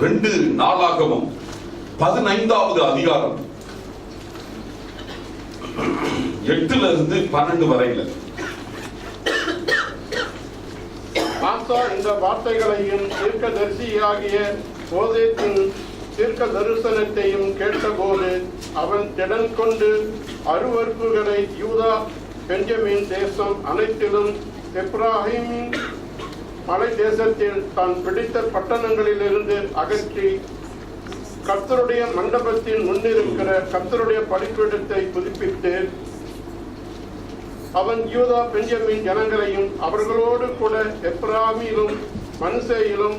2 நாளாகமம் 15வது அதிகாரம் 8 இருந்து 12 வரையில. ஆசா இந்த வார்த்தைகளையும் தீர்க்கதரிசியாகிய ஓதேத்தின் தீர்க்க தரிசனத்தையும் கேட்டபோது அவன் திடன் கொண்டு அருவருப்புகளை யூதா பெஞ்சமின் தேசம் அனைத்திலும் எப்ராஹிமின் மலை தேசத்தில் தான் பிடித்த பட்டணங்களிலிருந்து அகற்றி கர்த்தருடைய மண்டபத்தின் முன்னிருக்கிற கர்த்தருடைய பலிபீடத்தை புதுப்பித்து அவன் யூதா பெஞ்சமின் ஜனங்களையும் அவர்களோடு கூட எப்ராமிலும் மன்சேயிலும்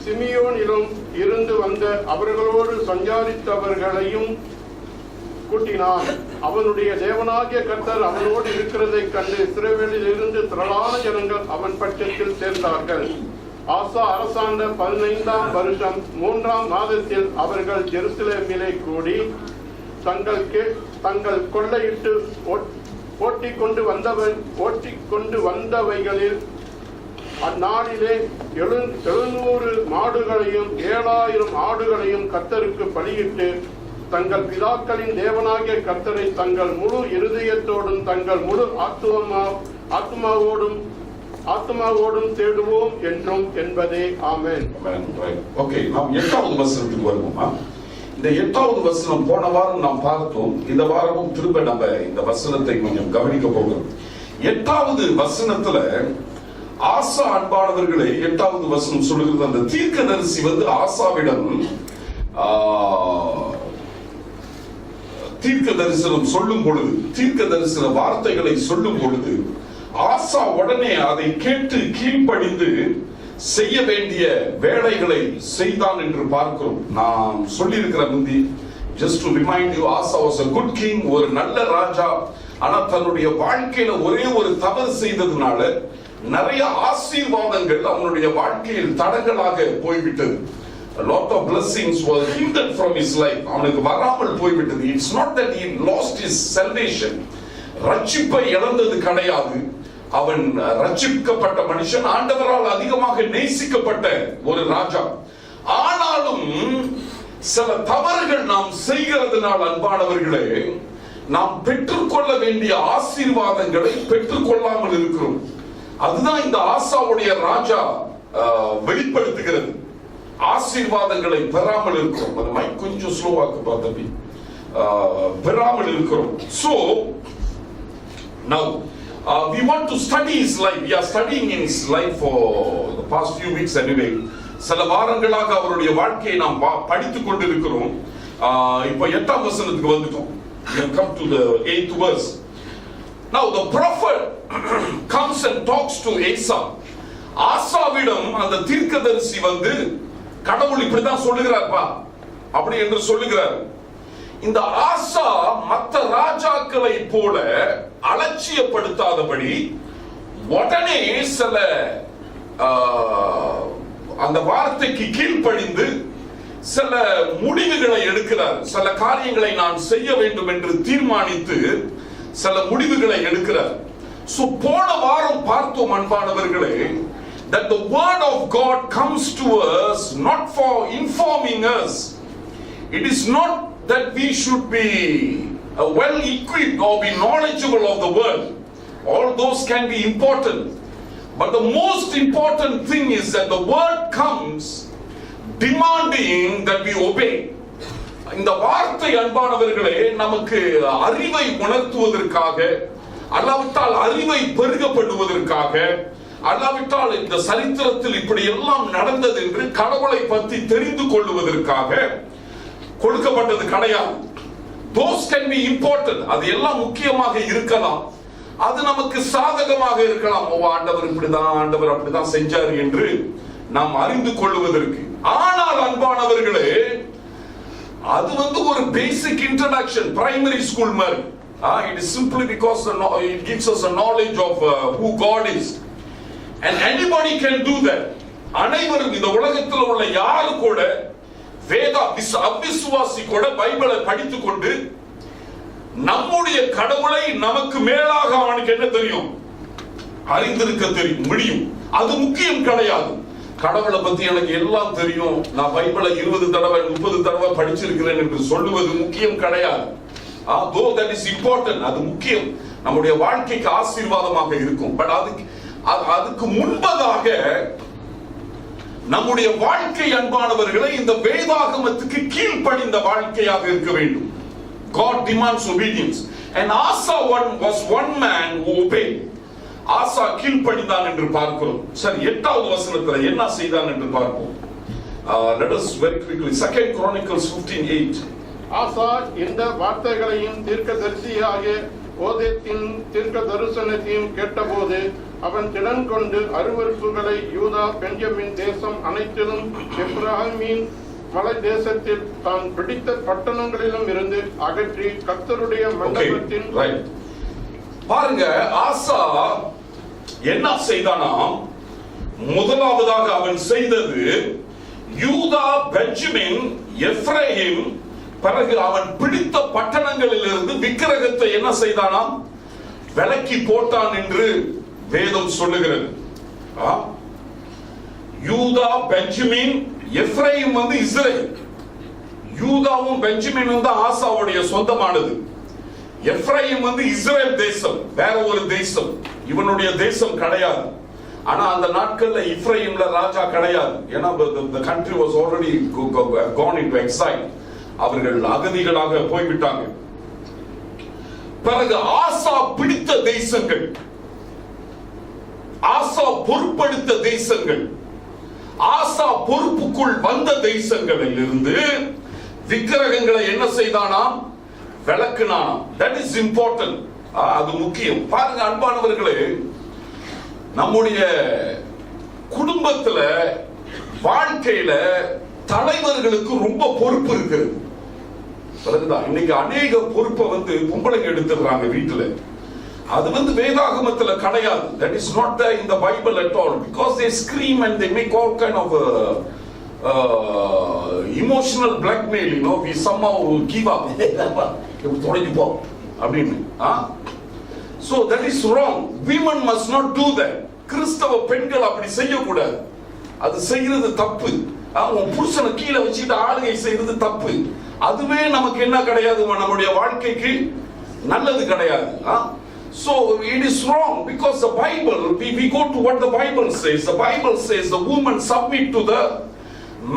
சிமியோனிலும் இருந்து வந்த அவர்களோடு சஞ்சாரித்தவர்களையும் கூட்டினான். அவனுடைய தேவனாகிய கர்த்தர் அவனோடு இருக்கிறதை கண்டு இஸ்ரவேலில் இருந்து திரளான ஜனங்கள் அவன் பட்சத்தில் சேர்ந்தார்கள். ஆசா அரசாண்ட 15ஆம் வருஷம் 3ஆம் மாதத்தில் அவர்கள் ஜெருசலேமிலே கூடி தங்கள் கொள்ளையிட்டு ஓட்டிக் கொண்டு வந்தவைகளில் அந்நாளிலே 700 மாடுகளையும் 7000 ஆடுகளையும் கர்த்தருக்கு பலியிட்டு தங்கள் பிதாக்களின் தேவனாகிய கர்த்தரை தங்கள் முழு இருதயத்தோடும் தங்கள் முழு ஆத்மாவோடும் தேடுவோம் என்றும் என்பதே. ஆமென். ஓகே, நாம் 8வது வசனத்துக்கு வருவோமா? இந்த 8வது வசனம் போன வாரம் நாம் பார்த்தோம். இந்த வாரமும் திரும்ப நம்ம இந்த வசனத்தை கொஞ்சம் கவனிக்க போகிறோம். 8வது வசனத்துல ஆசா அன்பானவர்களே, 8வது வசனம் சொல்லுகிறது, அந்த தீர்க்கதரிசி ஆசாவிடம் தீர்க்க தரிசனம் சொல்லும் பொழுது, தீர்க்க தரிசன வார்த்தைகளை சொல்லும் பொழுது ஆசா உடனே அதை கேட்டு கீழ்ப்படிந்து செய்ய வேண்டிய வேலைகளை செய்தான் என்று பார்க்கிறோம். நான் சொல்லியிருக்கிற முந்தி, just to remind you, Asha was a good king, ஒரு நல்ல ராஜா. ஆனா தன்னுடைய வாழ்க்கையில ஒரே ஒரு தவறு செய்ததுனால நிறைய ஆசீர்வாதங்கள் அவனுடைய வாழ்க்கையில் தடங்களாக போய்விட்டது. A lot of blessings were hindered from his life. அவனுக்கு வராமல் போய்விட்டது. It's not that he lost his salvation. ரட்சிப்பை இழந்தது கிடையாது. அவன் ரட்சிக்கப்பட்ட மனுஷன், ஆண்டவரால் அதிகமாக நேசிக்கப்பட்ட ஒரு ராஜா. ஆனாலும் சில தவறுகள் நாம் செய்கிறதுனால் அன்பானவர்களே, நாம் பெற்றுக்கொள்ள வேண்டிய ஆசீர்வாதங்களை பெற்றுக்கொள்ளாமல் இருக்கிறோம். அதுதான் இந்த ஆசாவுடைய ராஜா வெளிப்படுத்துகிறது. ஆசீர்வாதங்களை பெறாமல் இருக்கிறோம். அந்த மைக் கொஞ்சம் ஸ்லோவாக்கு பார்த்தபி பெறாமல் இருக்கிறோம். So now we want to study his life. We are studying in his life for the past few weeks anyway. சில வாரங்களாக அவருடைய வாழ்க்கையை நாம் படித்துக் கொண்டிருக்கிறோம். இப்போ 8ஆம் வசனத்துக்கு வந்துட்டோம். We have come to the 8th verse. Now the prophet comes and talks to Asa. ஆசாவிடம் அந்த தீர்க்கதரிசி கடவுள் இப்படிதான் சொல்லுகிறார்ப்பா அப்படி என்று சொல்லுகிறார். இந்த ஆசா மற்ற ராஜாக்களை போல அலட்சியப்படுத்தாதபடி உடனே சில அந்த வார்த்தைக்கு கீழ்ப்படிந்து சில முடிவுகளை எடுக்கிறார். சில காரியங்களை நான் செய்ய வேண்டும் என்று தீர்மானித்து சில முடிவுகளை எடுக்கிறார். சோ போன வாரம் பார்த்தோம் அன்பானவர்களே, that the word of God comes to us not for informing us. It is not that we should be well equipped or be knowledgeable of the word. All those can be important, but the most important thing is that the word comes demanding that we obey. இந்த வார்த்தை அன்பானவர்களே நமக்கு அறிவை உணர்த்துவதற்காக, அல்லாவிட்டால் அறிவை பெருகப்படுவதற்காக, அல்லாவிட்டால் இந்த சரித்திரத்தில் இப்படி எல்லாம் நடந்தது என்று கடவுளை பற்றி தெரிந்து கொள்வதற்காக கொடுக்கப்பட்டது கிடையாது. Those can be important. அது எல்லாம் முக்கியமாக இருக்கலாம். அது நமக்கு சாதகமாக இருக்கலாம். ஆண்டவர் இப்படிதான், ஆண்டவர் அப்படிதான் செஞ்சார் என்று நாம் அறிந்து கொள்வதற்கு. ஆனால் அன்பானவர்களே, அது ஒரு பேசிக் இன்ட்ரோடக்ஷன், பிரைமரி ஸ்கூல் மாதிரி. It is simply because it gives us a knowledge of who God is. And anybody can do that. அனைவரும் இந்த உலகத்தில் உள்ள யாரு கூட அவிசுவாசி கூட பைபிளை படித்துக் கொண்டு நம்முடைய கடவுளை நமக்கு மேலாக அவனுக்கு என்ன தெரியும், அறிந்திருக்க தெரியும் முடியும். அது முக்கியம் கிடையாது. கடவுளை பத்தி எனக்கு எல்லாம் தெரியும், நான் பைபிளை 20 தடவை 30 தடவை படிச்சிருக்கிறேன் என்று சொல்லுவது முக்கியம் கிடையாது. though that is important, அது முக்கியம், நம்முடைய வாழ்க்கைக்கு ஆசீர்வாதமாக இருக்கும். பட் அதுக்கு முன்பதாக நம்முடைய வாழ்க்கை அன்பானவர்களை இந்த வேதாகமத்துக்கு கீழ்ப்படிந்த வாழ்க்கையாக இருக்க வேண்டும். God demands obedience, and Asa was one man who obeyed. ஆசா கீழ்ப்படிந்தான் என்று பார்க்கிறோம். சரி, 8வது வசனத்துல என்ன செய்தான் என்று பார்ப்போம். Let us very quickly 2 Chronicles 15:8. ஆசா இந்த வார்த்தைகளையும் தீர்க்கதரிசியாகிய ஓதேத்தின் தீர்க்க தரிசனத்தையும் கேட்டபோது அவன் திடன் கொண்டு அருவருப்புகளை யூதா பென்யமின் தேசம் அனைத்திலும் எப்ராஹிமின் மலை தேசத்தில் தான் பிடித்த பட்டணங்களிலும் இருந்து அகற்றி கர்த்தருடைய மண்டபத்தின் பாருங்க, ஆசா என்ன செய்தானா? முதலாவதாக அவன் செய்தது யூதா, பென்யமின், எப்ராஹிம், பிறகு அவன் பிடித்த பட்டணங்களில் இருந்து விக்கிரகத்தை என்ன செய்தானா? விலக்கி போட்டான் என்று வேதம் சொல்லுகிறது. யூதா, பென்யமின், எப்ராஹிம் வந்து இஸ்ரேல். யூதாவும் பென்யமினும் தான் ஆசாவுடைய சொந்தமானது. எப்ராஹிம் வந்து இஸ்ரேல் தேசம், வேற ஒரு தேசம், இவனுடைய தேசம் கிடையாது. ஆனா அந்த நாட்கள்ல எப்ராஹிம்ல ராஜா கிடையாது. ஏன்னா the country was already gone into exile. அவர்கள் அகதிகளாக போய்விட்டாங்க. பிறகு ஆசா பிடித்த தேசங்கள், ஆசா பொறுப்படுத்த தேசங்கள், ஆசா பொறுப்புக்குள் வந்த தேசங்களில் இருந்து விக்கிரகங்களை என்ன செய்தானா? விளக்குனானா. that is important. அது முக்கியம். பாருங்க அன்பானவர்களே, நம்முடைய குடும்பத்துல வாழ்க்கையில தலைவர்களுக்கு ரொம்ப பொறுப்பு இருக்கிறது. இன்னைக்கு அநேக பொறுப்பை வந்து பொம்பளைங்க எடுத்துறாங்க வீட்டுல. அது வந்து வேதாகமத்துல கிடையாது. that is not there in the Bible at all, because they scream and they make all kind of emotional blackmail, you know. We somehow give up. தொலைஞ்சு போ அப்படின்னு. so that is wrong. Women must not do that. கிறிஸ்தவ பெண்கள் அப்படி செய்யக்கூடாது. அது செய்யறது தப்பு. உன் புருஷனை கீழே வச்சுட்டு ஆளுகை செய்யறது தப்பு. அதுவே நமக்கு என்ன கிடையாது, நம்முடைய வாழ்க்கைக்கு நல்லது கிடையாது. So it is wrong, because the Bible, we go to what the Bible says. The Bible says the woman submit to the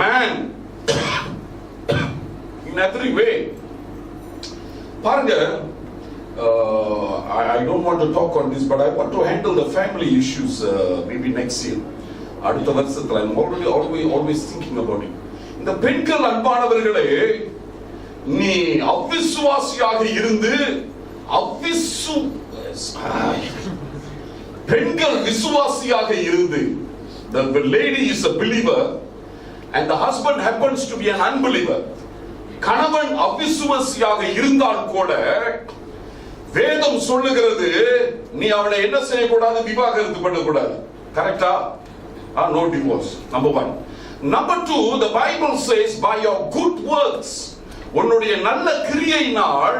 man in every way. பாருங்க, I don't want to talk on this, but I want to handle the family issues maybe next year. அடுத்த வருஷத்துல I'm always thinking about it. இந்த பெண்கள் அன்பானவர்களே, நீ அவிசுவாசியாக இருந்து பெண்கள் விசுவாசியாக இருந்து, the lady is a believer and the husband happens to be an unbeliever. கணவன் அவிசுவாசியாக இருந்தால் கூட வேதம் சொல்லுகிறது, நீ அவளை என்ன செய்யக்கூடாது? விவாகரத்து பண்ணக்கூடாது. கரெக்டா? No divorce. Number 1. Number 2, the Bible says by your good works, உன்னுடைய நல்ல கிரியையினால்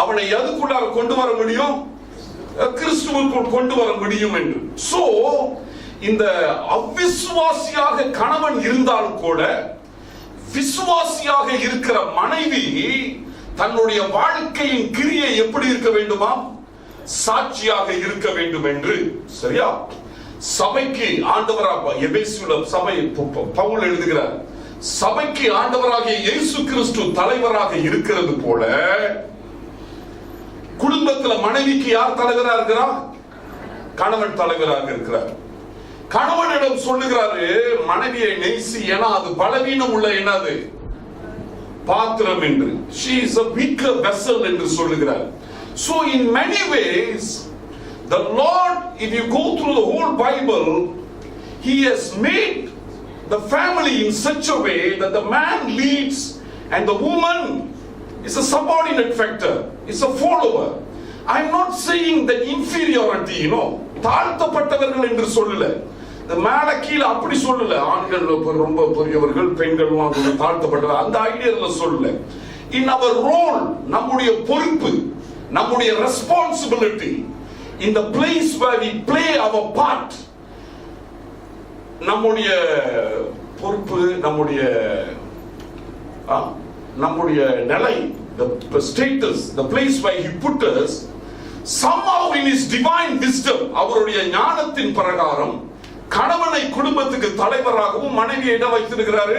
அவனை எதுக்குள்ளாக கொண்டு வர முடியும்? கிறிஸ்துவுக்குள் கொண்டு வர முடியும் என்று. சோ இந்த அவிசுவாசியாக கணவன் இருந்தால் கூட விசுவாசியாக இருக்கிற மனைவி தன்னுடைய வாழ்க்கையின் கிரியை எப்படி இருக்க வேண்டுமா? சாட்சியாக இருக்க வேண்டும் என்று. சரியா? சபைக்கு ஆண்டவராக எபேசுல சபை பவுல் எழுதுகிறார், சபைக்கு ஆண்டவராகிய இயேசு கிறிஸ்து தலைவராக இருக்கிறது போல குடும்பத்தில் மனைவிக்கு யார் தலைவராக இருக்கிறார்? கணவன் தலைவராக இருக்கிறார். கணவனிடம் சொல்லுகிறாரு, மனைவியை நேசி, ஏன்னா அது பலவீனம் உள்ள என்னது பாத்திரம் என்று. she is a weaker vessel என்று சொல்லுகிறார். so in many ways the Lord, if you go through the whole Bible, he has made the family in such a way that the man leads and the woman is a subordinate factor, is a follower. I am not saying that inferiority, you know, தாழ்த்தப்பட்டவர்கள் என்று சொல்லல, மேல கீழே அப்படி சொல்லல, ஆண்கள் ரொம்ப பெரியவர்கள் பெண்கள் தாழ்த்தப்பட்டவர் அந்த ஐடியால சொல்லல. in our role, நம்முடைய பொறுப்பு, நம்முடைய responsibility, in the place where we play our part, நம்முடைய பொறுப்பு, நம்முடைய நிலை, the status, the place where he put us, somehow in his divine wisdom, அவருடைய ஞானத்தின் பிரகாரம் கணவனை குடும்பத்துக்கு தலைவராகவும் மனைவியை இடம் வைத்திருக்கிறாரு,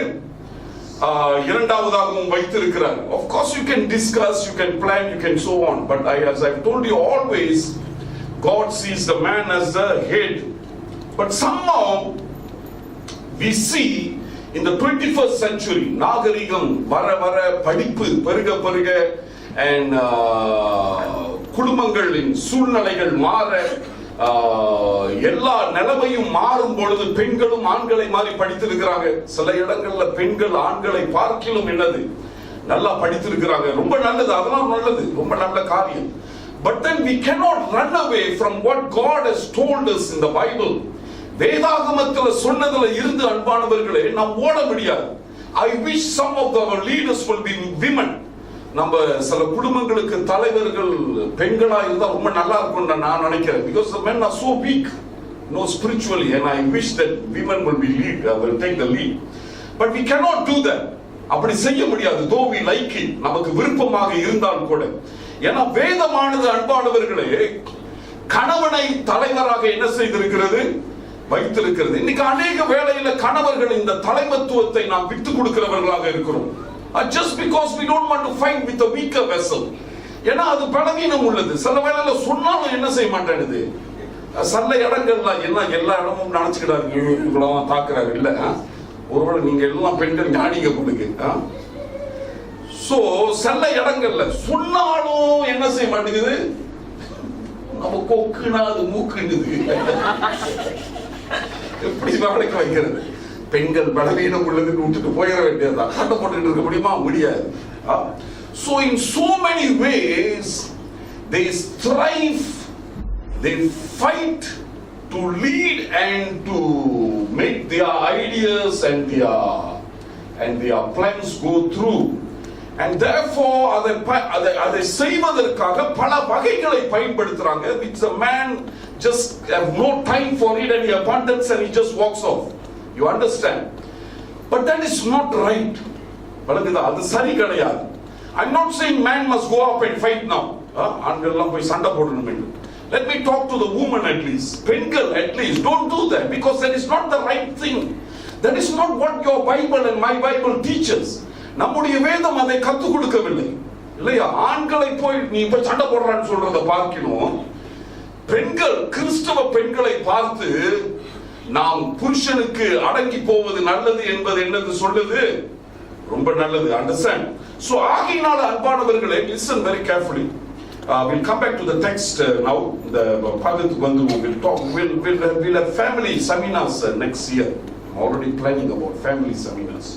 இரண்டாவதாகவும் வைத்திருக்கிறார். Of course you can discuss, you can plan, you can so on, but as I've told you always, God sees the man as the head. But somehow we see in the 21st century, நாகரிகம் வர வர, படிப்பு பெருக பெருக, and குடும்பங்களின் சூழ்நிலைகள் மாற, எல்லா நிலைமையும் மாறும் பொழுது பெண்களும் ஆண்களை மாதிரி படித்திருக்கிறாங்க. சில இடங்கள்ல பெண்கள் ஆண்களை பார்க்கிலும் என்னது நல்லா படித்திருக்கிறாங்க. ரொம்ப நல்லது, அதெல்லாம் நல்லது, ரொம்ப நல்ல காரியம். But then we cannot run away from what God has told us in the Bible. வேதாகமத்துல சொன்னதுல இருந்து அன்பானவர்களே நாம் ஓட முடியாது. I wish some of our leaders will be women. நம்ம சில குடும்பங்களுக்கு தலைவர்கள் பெண்களா இருந்தா ரொம்ப நல்லா இருக்கும் நான் நினைக்கிறேன். Because the men are so weak, spiritually, and I wish that women will take the lead. But we cannot do that. அப்படி செய்ய முடியாது. Though we like it, நமக்கு விருப்பமாக இருந்தால் கூட. ஏன்னா வேதமானது அன்பானவர்களே கணவனை தலைவராக என்ன செய்திருக்கிறது, வைத்திருக்கிறது. இன்னைக்கு அநேக வேளையில கணவர்கள் இந்த தலைமத்துவத்தை நாம் விட்டு கொடுக்கிறவர்களாக இருக்கிறோம். Just because we don't want to fight with a weaker vessel. ஏன்னா அது பலவீனம் உள்ளது. சில வேளையில சொன்னாலும் என்ன செய்ய மாட்டேங்குது. சில இடங்கள்ல என்ன எல்லா இடமும் நினைச்சுக்கிட்டாரு இவ்வளவு தாக்குறாரு. இல்ல, ஒருவேளை நீங்க எல்லாம் பெண்கள் ஞானிங்க கொடுக்கு. சோ சில இடங்கள்ல சொன்னாலும் என்ன செய்ய மாட்டேங்குது, நம்ம கொக்குனா அது மூக்குங்குது. எப்படி வேலைக்கு வைக்கிறது? பெண்கள் பலவீனம் உள்ளதுன்னு விட்டுட்டு போயிட வேண்டியதுதான். சண்டை போட்டுட்டு இருக்க முடியுமா? முடியாது. So in so many ways they strive, they fight to lead and to make their ideas and their plans go through. And therefore அதை செய்வதற்காக பல வகைகளை பயன்படுத்துறாங்க, which the man just have no time for it and he abandons and he just walks off. You understand? But that is not right. அது சரி கிடையாது. I'm not saying man must go up and fight now. ஆண்கள்லாம் போய் சண்டை போடணும். Let me talk to the woman at least. பெண்கள் at least don't do that, because that is not the right thing. That is not what your Bible and my Bible teaches. நம்முடைய வேதம் அதை கற்றுக் கொடுக்கவில்லை. இல்லையா? ஆண்களை போய் நீ போய் சண்டை போடுறான்னு சொல்றத பார்க்கணும். பெண்கள், கிறிஸ்தவ பெண்களை பார்த்து நாம் புருஷனுக்கு அடங்கி போவது நல்லது என்பது என்னது சொல்லுது, ரொம்ப நல்லது. Understand? So ஆகையினால அன்பானவர்களே, listen very carefully. We'll come back to the text now. The Bhagat வந்து we'll talk. We'll have family seminars next year. I'm already planning about family seminars.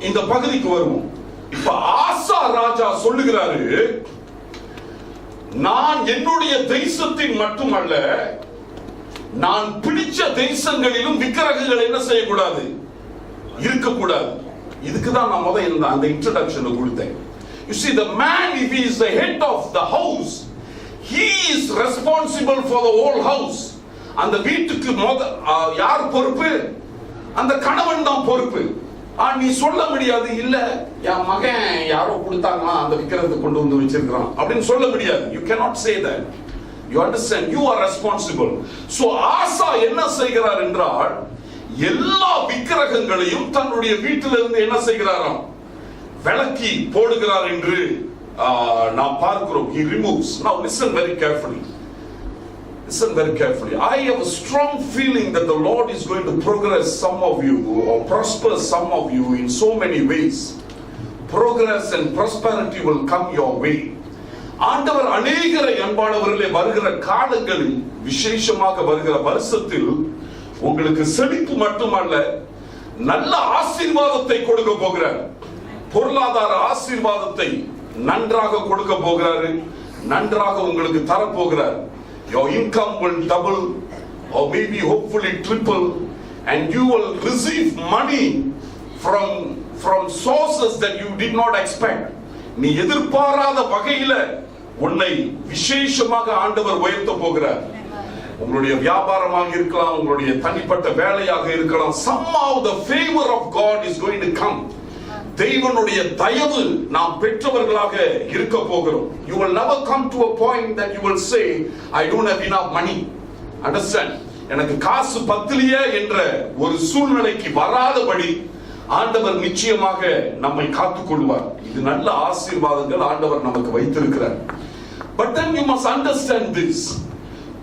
இந்த பகுதிக்கு வருவோம். இப்ப ஆசா ராஜா சொல்லுகிறாரு, நான் என்னுடைய தேசத்தின் மட்டுமல்ல, நான் பிடிச்ச தேசங்களிலும் விக்கிரகங்கள் என்ன செய்யக்கூடாது, இருக்கக்கூடாது. இதுக்கு தான் நான் முதல்ல அந்த இன்ட்ரோடக்ஷனை கொடுத்தேன். You see, the man, if he is the head of the house, he is responsible for the whole house. அந்த வீட்டுக்கு யார் பொறுப்பு? அந்த கணவன் தான் பொறுப்பு. நீ சொல்ல முடியாது, இல்ல என் மகன் யாரோ கொடுத்தாங்களா அந்த விக்கிரகத்தை கொண்டு வந்து வச்சிருக்கான் அப்படின்னு சொல்ல முடியாது. You cannot say that. You understand? You are responsible. So ஆசா என்ன செய்கிறார் என்றால், எல்லா விக்கிரகங்களையும் தன்னுடைய வீட்டிலிருந்து என்ன செய்கிறாராம், விலக்கி போடுகிறார் என்று நாம் பார்க்கிறோம். He removes. Now listen very carefully. Listen very carefully. I have a strong feeling that the Lord is going to progress some of you or prosper some of you in so many ways. Progress and prosperity will come your way. ஆண்டவர் அநேகரை அன்பானவர்களே வருகிற காலங்களில், விசேஷமாக வருகிற வருஷத்தில் உங்களுக்கு செழிப்பு மட்டுமல்ல, நல்ல ஆசீர்வாதத்தை கொடுக்க போகிறார். பொருளாதார ஆசீர்வாதத்தை நன்றாக கொடுக்க போகிறார், நன்றாக உங்களுக்கு தரப்போகிறார். Your income will double or maybe hopefully triple, and you will receive money from sources that you did not expect. நீ எதிர்பாராத வகையில உன்னை விசேஷமாக ஆண்டவர் உயர்த்த போகிறார். உங்களுடைய வியாபாரமாக இருக்கலாம், உங்களுடைய தனிப்பட்ட வேலையாக இருக்கலாம். somehow the favor of God is going to come. தேவனுடைய தயவு நாம் பெற்றவர்களாக இருக்க போகிறோம். You will never come to a point that you will say I don't have enough money. Understand? எனக்கு காசு பத்தலையே என்ற ஒரு சூழ்நிலைக்கு வராதபடி ஆண்டவர் நிச்சயமாக நம்மை காத்துக் கொள்வார். இது நல்ல ஆசீர்வாதங்கள் ஆண்டவர் நமக்கு வைத்திருக்கிறார். But then you must understand this.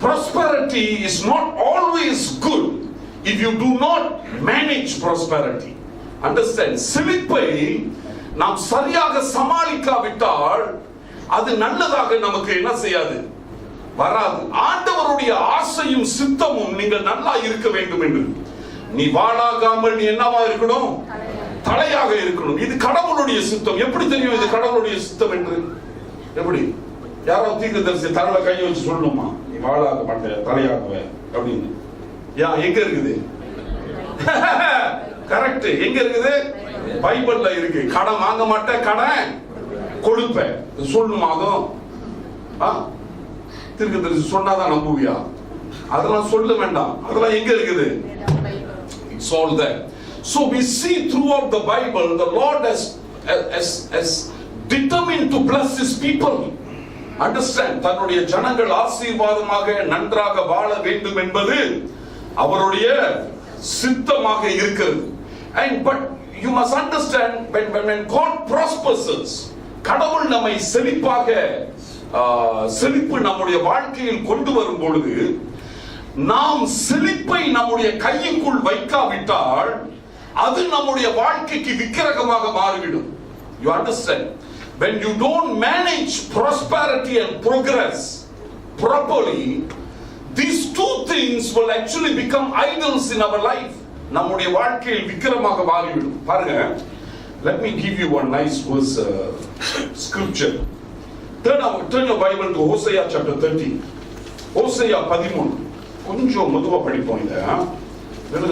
Prosperity is not always good if you do not manage prosperity. Understand? செழிப்பை நாம் சரியாக சமாளிக்காவிட்டால் அது நல்லதாக நமக்கு என்ன செய்யாது, வராது. ஆண்டவருடைய ஆசையும் சித்தமும் நீங்கள் நல்லா இருக்க வேண்டும் என்று. நீ வாளாகாமல் நீ என்னவா இருக்கணும், தலையாக இருக்கணும். இது கடவுளுடைய சித்தம். எப்படி தெரியும் இது கடவுளுடைய சித்தம் என்று? எப்படி? யாரோ தீர்க்கதரிசி தலையில கையை வச்சு சொல்லணுமா, நீ வாளாக மாட்ட தலையாகுவ அப்படின்னு? எங்க இருக்குது? கரெக்ட். எங்க இருக்குது? பைபிள்ல இருக்கு. கடன் வாங்க மாட்டேன், கடன் கொடுப்பேன் சொல்லணுமாகும். தீர்க்கதரிசி சொன்னாதான் நம்புவியா? அதெல்லாம் சொல்ல வேண்டாம். அதெல்லாம் எங்க இருக்குது? It's all there. So we see throughout the Bible the Lord has determined to bless his people. Understand? தன்னுடைய ஜனங்கள் ஆசீர்வாதமாக நன்றாக வாழ வேண்டும் என்பது அவருடைய சித்தமாக இருக்கிறது. And but you must understand when God prospers us, கடவுள் நம்மை செழிப்பாக செழிப்பு நம்முடைய வாழ்க்கையில் கொண்டு வரும் பொழுது நாம் செழிப்பை நம்முடைய கைக்குள் வைக்காவிட்டால் அது நம்முடைய வாழ்க்கைக்கு விக்கிரகமாக மாறிவிடும். You understand? When you don't manage prosperity and progress properly, these two things will actually become idols in our life. நம்முடைய வாழ்க்கையில் விக்கிரகமாக மாறிவிடும். பாருங்க, let me give you one nice verse, scripture. Turn your Bible to Hosea chapter 13. Hosea 13. கொஞ்சம் மெதுவா படிப்போம். இதை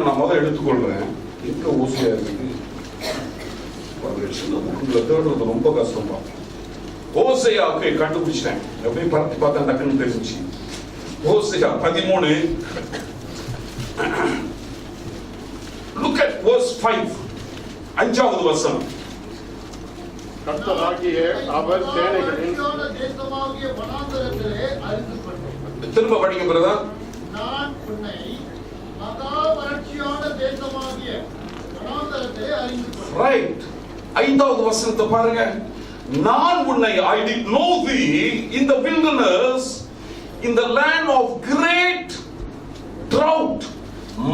நான் முதல்ல எடுத்துக்கொள்றேன். எங்க ஓசையா இருக்கு? தேடுறது ரொம்ப கஷ்டமா. ஓசையாவுக்கு கண்டுபிடிச்சிட்டேன். அப்படியே பரத்தி பார்த்தா டக்குன்னு தெரிஞ்சு. ஓசையா 13. Look at verse 5. 5வது வசனம். கர்த்தராகிய அவர் சேனைகளின் தேசமாகிய வனாந்தரத்திலே அறிந்துகொண்டேன். திரும்ப படிங்க பிரதர். நான் உன்னை மகா வறட்சியான தேசமாகிய வனாந்தரத்திலே அறிந்துகொண்டேன். ரைட். 5வது வசனத்தை பாருங்க. நான் உன்னை, I did know thee in the wilderness, in the land of great drought.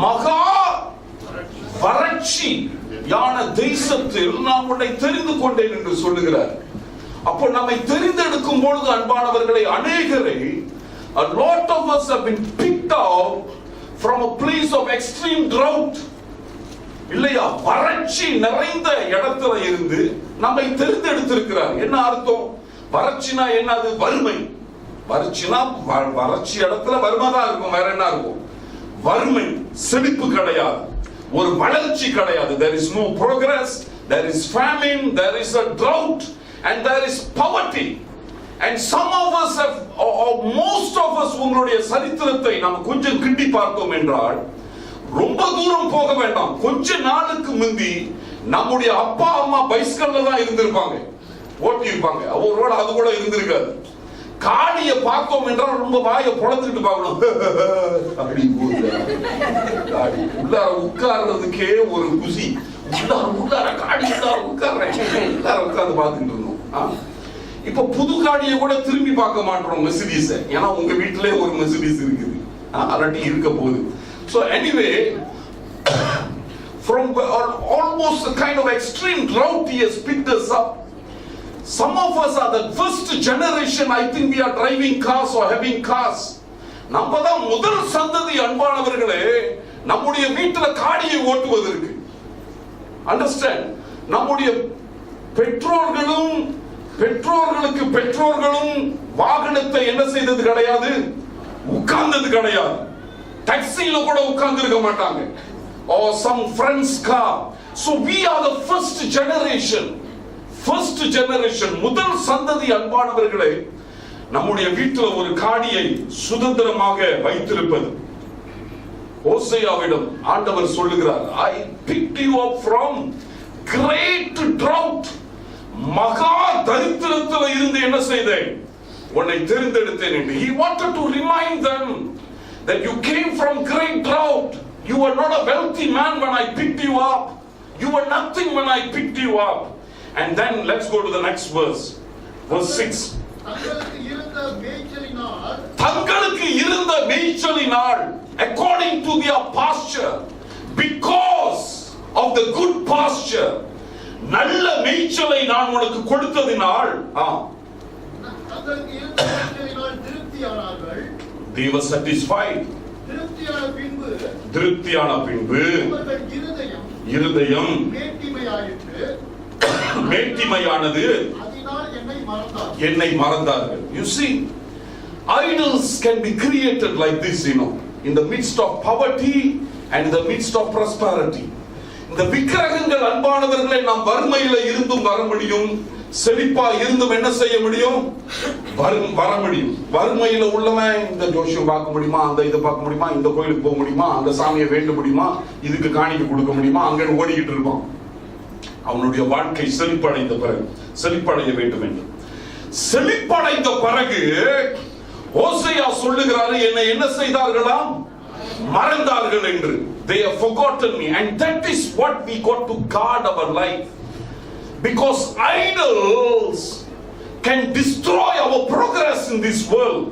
மகா வறட்சி யான தேசத்தில் நான் உன்னை தெரிந்து கொண்டேன் என்று சொல்லுகிறார். அப்போ நம்மை தெரிந்தெடுக்கும் பொழுது அன்பானவர்களை, அநேகரை a lot of us have been picked out from a place of extreme drought. இல்லையா? வறட்சி நிறைந்த இடத்துல இருந்து நம்மை தெரிந்தெடுத்திருக்கிறார். என்ன அர்த்தம்? வறட்சினா என்னது? வறுமை. வறட்சினா வறட்சி இடத்துல வறுமை தான் இருக்கும். வேற என்ன இருக்கும்? வறுமை. செழிப்பு கிடையாது, ஒரு வளர்ச்சி கிடையாது. There is no progress, there is famine, there is a drought, and there is poverty. And some of us have, or most of us, உங்களுடைய சரித்திரத்தை நாம் கொஞ்சம் கிண்டி பார்த்தோம் என்றால், ரொம்ப தூரம் போக வேண்டாம். கொஞ்ச நாளுக்கு முந்தி நம்முடைய அப்பா அம்மா பைஸ்கல்ல தான் இருந்திருப்பாங்க, ஓட்டி இருப்பாங்க. அவரோட அது கூட இருந்திருக்காது. காடியை பார்த்தோம் என்றால் ரொம்ப வாயை பொளந்துக்கிட்டு பார்க்கணும். உள்ளார உட்கார்றதுக்கே ஒரு குசி. உள்ளார காடி உட்கார்றேன், உள்ளார உட்கார்ந்து பார்த்துட்டு இருந்தோம். இப்ப புது காடியை கூட திரும்பி பார்க்க மாட்டோம் மெர்சிடிஸ். ஏன்னா உங்க வீட்டிலே ஒரு மெர்சிடிஸ் இருக்குது, அல்லாட்டி இருக்க போகுது. So anyway, from almost a kind of extreme drought he has picked us up. Some of us are the first generation, I think we are driving cars or having cars. நம்ம தான் முதல் சந்ததி அன்பானவர்களே நம்முடைய வீட்டுல காடியை ஓட்டுவதற்கு. Understand? நம்முடைய பெற்றோர்களுக்கு வாகனத்தை என்ன செய்தது கிடையாது, உட்கார்ந்தது கிடையாது. டாக்ஸில கூட உட்கார்ந்து இருக்க மாட்டாங்க. Or some friend's car. So we are the first generation. முதல் சந்ததி அன்பானவர்களே, நம்முடைய வீட்டில் ஒரு காடியை சுதந்திரமாக வைத்திருப்பது. ஓசையாவிடம் ஆண்டவர் சொல்லுகிறார், I picked you up from great drought. மகா தரித்திரத்தில் இருந்து என்ன செய்தேன்? உன்னை தெரிந்தெடுத்தேன் என்று. He wanted to remind them that you came from great drought. You were not a wealthy man when I picked you up. You were nothing when I picked you up. And then let's go to the next verse. Verse 6. தங்களுக்கு இருந்த மேய்ச்சலினால், according to their pasture, because of the good pasture, நல்ல மேய்ச்சலை நான் உனக்கு கொடுத்ததினால் they were satisfied. திருப்தியான பின்பு இருதயம் மேட்டிமையானது, என்னை மறந்தார்கள். You see, idols can be created like this, in the midst of poverty and in the midst of prosperity. இந்த விக்கிரகங்கள் அன்பானவர்களை நாம் வறுமையில இருந்தும் வர முடியும், செழிப்பா இருந்தும் என்ன செய்ய முடியும்? வர முடியும். வறுமையில உள்ளவன் இந்த ஜோசியம் பார்க்க முடியுமா, அந்த இதை பார்க்க முடியுமா, இந்த கோயிலுக்கு போக முடியுமா, அந்த சாமியை வேண்ட முடியுமா, இதுக்கு காணிக்கை கொடுக்க முடியுமா, அங்க ஓடிக்கிட்டு இருப்பான். அவனுடைய வாழ்க்கை செழிப்படைந்த பிறகு, செழிப்படைய வேண்டும் என்று செழிப்படைந்த பிறகு ஓசையா சொல்லுகிறாரு, என்னை என்ன செய்தார்களாம்? மறந்தார்கள் என்று. They have forgotten me, and that is what we got to guard our life, because idols can destroy our progress in this world.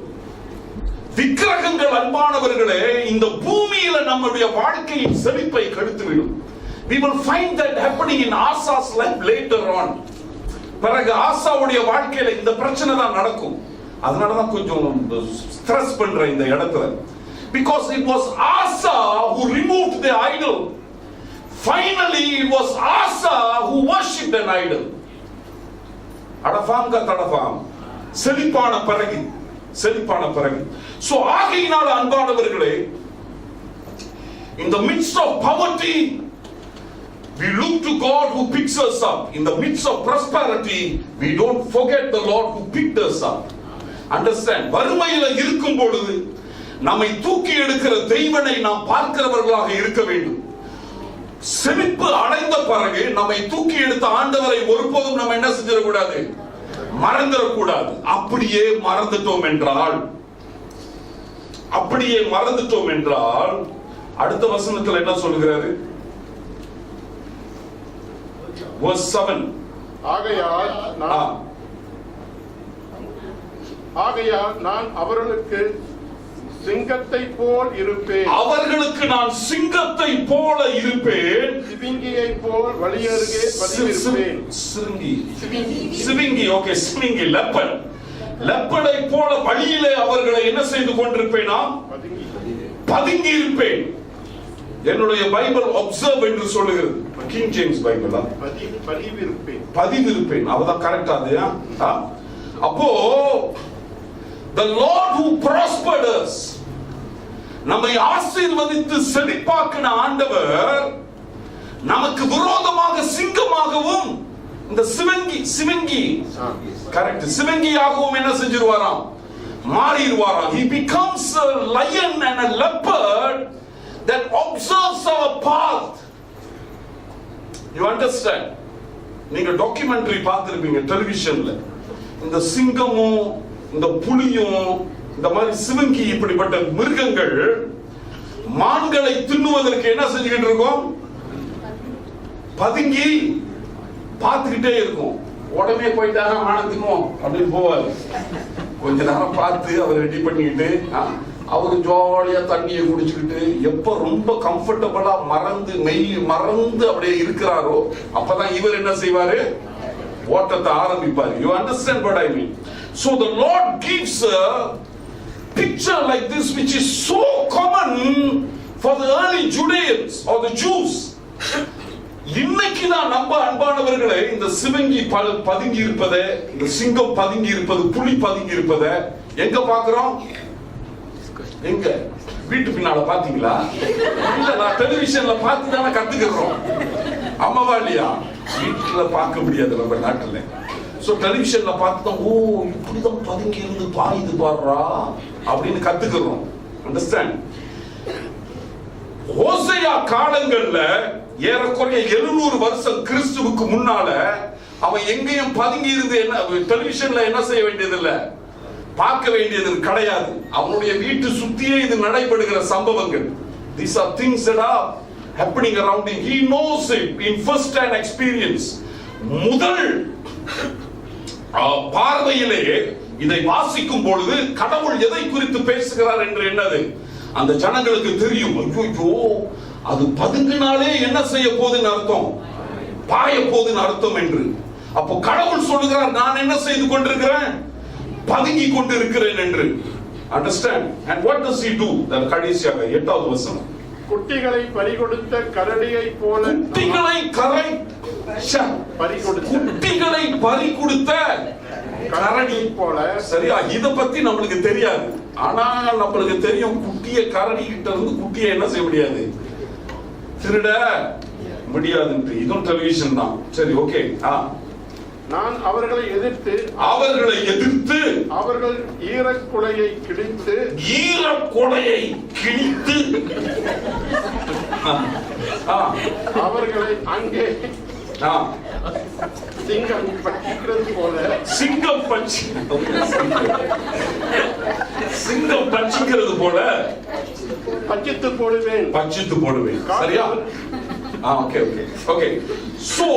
விக்கிரகங்கள் அன்பானவர்களே இந்த பூமியில நம்முடைய வாழ்க்கையின் செழிப்பை கெடுத்துவிடும். We will find that happening in Asa's life later on. பிறகு ஆசாவுடைய வாழ்க்கையில இந்த பிரச்சனை தான் நடக்கும். அதனாலதான் கொஞ்சம் ஸ்ட்ரெஸ் பண்றேன் இந்த இடத்துல. Because it was Asa who removed the idol. Finally it was Asa who worshipped an idol. அடஃபாம் தடஃபாம், செழிப்பான பிறகு, செழிப்பான பிறகு. So ஆகையினால் அன்பானவர்களே, in the midst of poverty we look to God who picks us up. In the midst of prosperity we don't forget the Lord who picked us up. Understand? வறுமையில இருக்கும் பொழுது நம்மை தூக்கி எடுக்கிற தெய்வனை நாம் பார்க்கிறவர்களாக இருக்க வேண்டும். செழிப்பு அடைந்த பிறகு நம்மை தூக்கி எடுத்த ஆண்டவரை ஒருபோதும் நம்ம என்ன செஞ்சிடக்கூடாது? மறந்துடக்கூடாது. அப்படியே மறந்துட்டோம் என்றால் அடுத்த வசனத்தில் என்ன சொல்லுகிறாரு? verse 7. ஆகையால் நான் அவர்களுக்கு சிங்கத்தை போல் இருப்பேன். அவர்களுக்கு நான் சிங்கத்தை போல இருப்பேன். சிவிங்கியை போல் வழியருகே பதிவிருப்பேன். சிவிங்கி, ஓகே, சிவிங்கி, லெப்பர்ட். லெப்பர்டை போல வழியிலே அவர்களை என்ன செய்து கொண்டிருப்பேனா? பதுங்கி இருப்பேன். என்னுடைய பைபிள் அப்சர்வ் என்று சொல்லுகிறது. கிங் ஜேம்ஸ் பைபிளா? பதிவிருப்பேன். அவதான் கரெக்டா? அப்போ the Lord who prospered us, நம்மை ஆசீர்வதித்து செழிப்பாக்கின ஆண்டவர் நமக்கு விரோதமாக சிங்கமாகவும் இந்த சிவங்கி கரெக்ட் சிவங்கியாகவும் என்ன செஞ்சிருவாராம்? மாறிடுவாராம். He becomes a lion and a leopard that observes our path. You understand? நீங்க டாக்குமெண்ட்ரி பார்த்திருப்பீங்க டெலிவிஷன்ல. இந்த சிங்கமும் இந்த புலியும் இந்த மாதிரி சிவங்கி இப்படிப்பட்ட மிருகங்கள் மான்களை தின்னுவதற்கு என்ன செஞ்சுக்கிட்டு இருக்கும்? பதுங்கி பார்த்துக்கிட்டே இருக்கும். உடனே போயிட்டாங்க மான தின்னுவோம் அப்படின்னு போவாரு. கொஞ்ச நேரம் பார்த்து அவர் ரெடி பண்ணிக்கிட்டு அவரு ஜாலியா தண்ணியை குடிச்சுக்கிட்டு எப்ப ரொம்ப கம்ஃபர்டபுளா மறந்து அப்படியே இருக்கிறாரோ அப்பதான் இவர் என்ன செய்வாரு? ஓட்டத்தை ஆரம்பிப்பாரு. You understand what I mean? So the Lord gives a picture like this which is so common for the early Judeans or the Jews. இன்னைக்கு தான் நம்ம அன்பானவர்களே இந்த சிவங்கி பதுங்கி இருப்பதை, இந்த சிங்கம் பதுங்கி இருப்பது, புலி பதுங்கி இருப்பதை எங்க பாக்குறோம்? எங்க வீட்டு பின்னால பாத்தீங்களா? இல்ல, நான் டெலிவிஷன்ல பார்த்து தானே கத்துக்கிறோம். அம்மாவா இல்லையா? வீட்டுல பார்க்க முடியாது நம்ம நாட்டுல. சோ டெலிவிஷன்ல பார்த்தா ஓ இப்படிதான் பதுங்கி இருந்து பாயுது பாடுறா அப்படின்னு கத்துக்கிறோம். அண்டர்ஸ்டாண்ட்? ஓசையா காலங்கள்ல ஏறக்குறைய 700 வருஷம் கிறிஸ்துவுக்கு முன்னால அவன் எங்கேயும் பதுங்கி இருந்து என்ன டெலிவிஷன்ல என்ன செய்ய வேண்டியது இல்ல, பார்க்க வேண்டியது கிடையாது. அவனுடைய வீட்டு சுத்தியே இது நடைபெறுகிற சம்பவங்கள். These are things that are happening around him. He knows it in first hand experience. முதல் பார்வையிலே இதை வாசிக்கும் பொழுது கடவுள் எதை குறித்து பேசுகிறார் என்று என்னது அந்த ஜனங்களுக்கு தெரியும். ஐயோ அது பதுங்கினாலே என்ன செய்ய போகுதுன்னு அர்த்தம், பாய போகுதுன்னு அர்த்தம் என்று. அப்போ கடவுள் சொல்லுகிறார் நான் என்ன செய்து கொண்டிருக்கிறேன், பதுங்கி கொண்டிருக்கிறேன் என்று. Understand? And what does he to? கடைசியாக 8வது வசனம், குட்டிகளை பறிகொடுத்த கரடியை போல, குட்டிகளை பறிகொடுத்த கரடி போல. சரியா? இத பத்தி நம்மளுக்கு தெரியாது, ஆனா நம்மளுக்கு தெரியும் குட்டிய கரடி கிட்ட இருந்து குட்டியை என்ன செய்ய முடியாது, திருட முடியாது. இதுவும் டெலிவிஷன் தான். சரி, ஓகே. நான் அவர்களை எதிர்த்து அவர்கள் ஈரக்குலையை கிழித்து அவர்களை அங்கே சிங்கம் பட்சிக்கிறது போல பட்சித்து போடுவேன். சரியா? Okay. So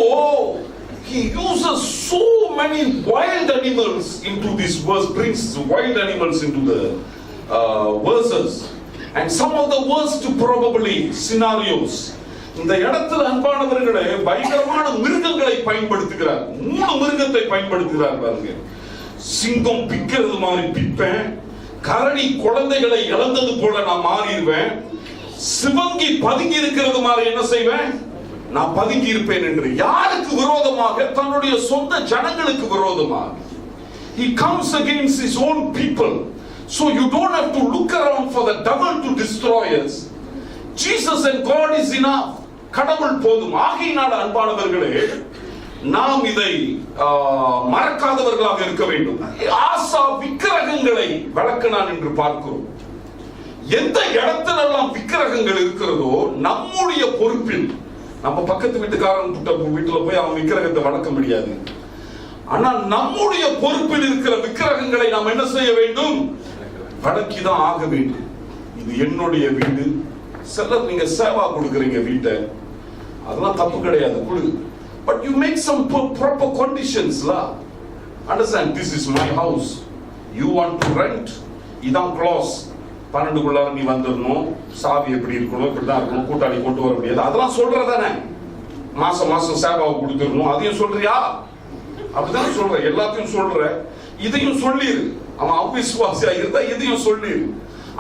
he uses so many wild animals into this verse, brings wild animals into the verses, and some of the worst probably scenarios. இந்த இடத்துல அன்பானவர்களே பயங்கரமான மிருகங்களை பயன்படுத்துகிறார். 3 மிருகத்தை பயன்படுத்துகிறார் பாருங்க. சிங்கம் பிக்கிறது மாதிரி பிப்பேன், கரடி குழந்தைகளை இழந்தது போல நான் மாறிடுவேன், சிவங்கி பதுங்கி இருக்கிறது மாதிரி என்ன செய்வேன், நான் பதுங்கி இருப்பேன் என்று. யாருக்கு விரோதமாக? தன்னுடைய சொந்த ஜனங்களுக்கு விரோதமாக. He comes against his own people. So you don't have to look around for the devil to destroy us. Jesus and God is enough. கடவுள் போதும். ஆகையினால் அன்பானவர்களே நாம் இதை மறக்காதவர்களாக இருக்க வேண்டும். ஆசா விக்கிரகங்களை விளக்கினான் என்று பார்க்கிறோம். எந்த இடத்திலெல்லாம் விக்கிரகங்கள் இருக்கிறதோ நம்முடைய பொறுப்பில், நம்ம பக்கத்து வீட்டுக்காரன் வீட்டுல போய் அவன் விக்கிரகத்தை வணக்க முடியாது, ஆனால் நம்முடைய பொறுப்பில் இருக்கிற விக்கிரகங்களை நாம் என்ன செய்ய வேண்டும், வணக்கிதான் ஆக வேண்டும். இது என்னுடைய வீடு. சிலர் நீங்க சேவா கொடுக்குறீங்க வீட்டை, அதெல்லாம் தப்பு கிடையாது, கொடு. But you make some proper conditions la. Understand? This is my house. You want to rent? இதான் clause. 12 நீ வந்துடணும், சாவி எப்படி இருக்கணும், இப்படிதான் இருக்கணும், கூட்டாளி கொண்டு வர முடியாது, அதெல்லாம் சொல்றதானே. மாசம் சேவாவை கொடுத்துடணும், அதையும் சொல்றியா? அப்படிதான் சொல்ற, எல்லாத்தையும் சொல்ற, இதையும் சொல்லிரு. அவன் அவிசுவாசியா இருந்தா இதையும் சொல்லிரு.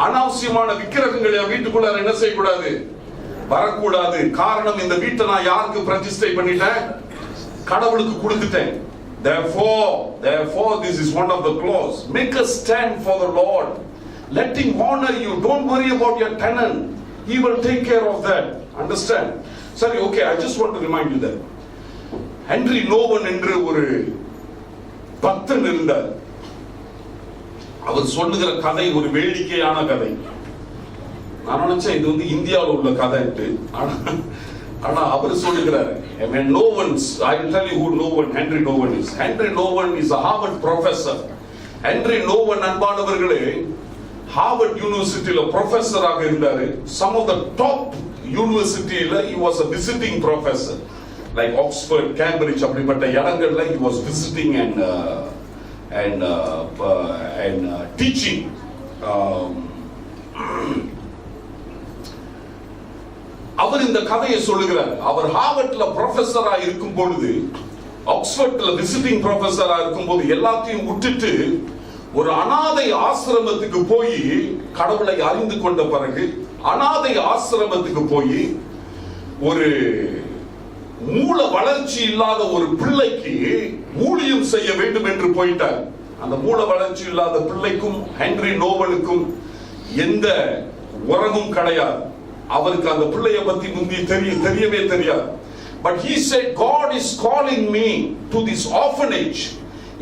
அனாவசியமான விக்கிரகங்களை வீட்டுக்குள்ள என்ன செய்யக்கூடாது, வரக்கூடாது. காரணம், இந்த வீட்டை நான் யாருக்கு பிரதிஷ்டை பண்ணிட்டேன், கடவுளுக்கு கொடுத்துட்டேன். Therefore this is one of the clause. Make a stand for the Lord. Let him honor you. Don't worry about your tenant. He will take care of that. Understand? Sorry, okay, I just want to remind you that Henry Nowen என்று ஒரு பக்தன் இருந்தார். அவர் சொல்லுகிற கதை ஒரு வேடிக்கையான கதை. நான் நினைச்சேன் இது இந்தியாவில் உள்ள கதை. ஆனா அவர் சொல்லுகிறார். I will tell you who Henry Nowen is. Henry Nowen is a Harvard professor. Henry Nowen அன்பானவர்களே Harvard யூனிவர்சிட்டியில ப்ரொஃபஸராக இருந்தாரு. Some of the top யூனிவர்சிட்டியில he was a visiting professor, like Oxford, Cambridge, அப்படிப்பட்ட இடங்கள்ல he was visiting and teaching. அவர் இந்த கதையை சொல்லுகிறார். அவர் ஹார்வர்ட்ல ப்ரொஃபஸரா இருக்கும் பொழுது, ஆக்ஸ்போர்ட்ல விசிட்டிங் ப்ரொஃபஸரா இருக்கும் போது எல்லாத்தையும் விட்டுட்டு ஒரு அனாதை ஆசிரமத்துக்கு போய் கடவுளை அறிந்து கொண்ட பிறகு அனாதை ஆசிரமத்துக்கு போய் ஒரு மூல வளர்ச்சி இல்லாத ஒரு பிள்ளைக்கு ஊழியம் செய்ய வேண்டும் என்று போயிட்டார். அந்த மூல வளர்ச்சி இல்லாத பிள்ளைக்கும் ஹென்றி நோவனுக்கும் எந்த உறவும் கிடையாது. அவருக்கு அந்த பிள்ளையை பத்தி முந்தி தெரியவே தெரியாது. But he said, God is calling me to this orphanage.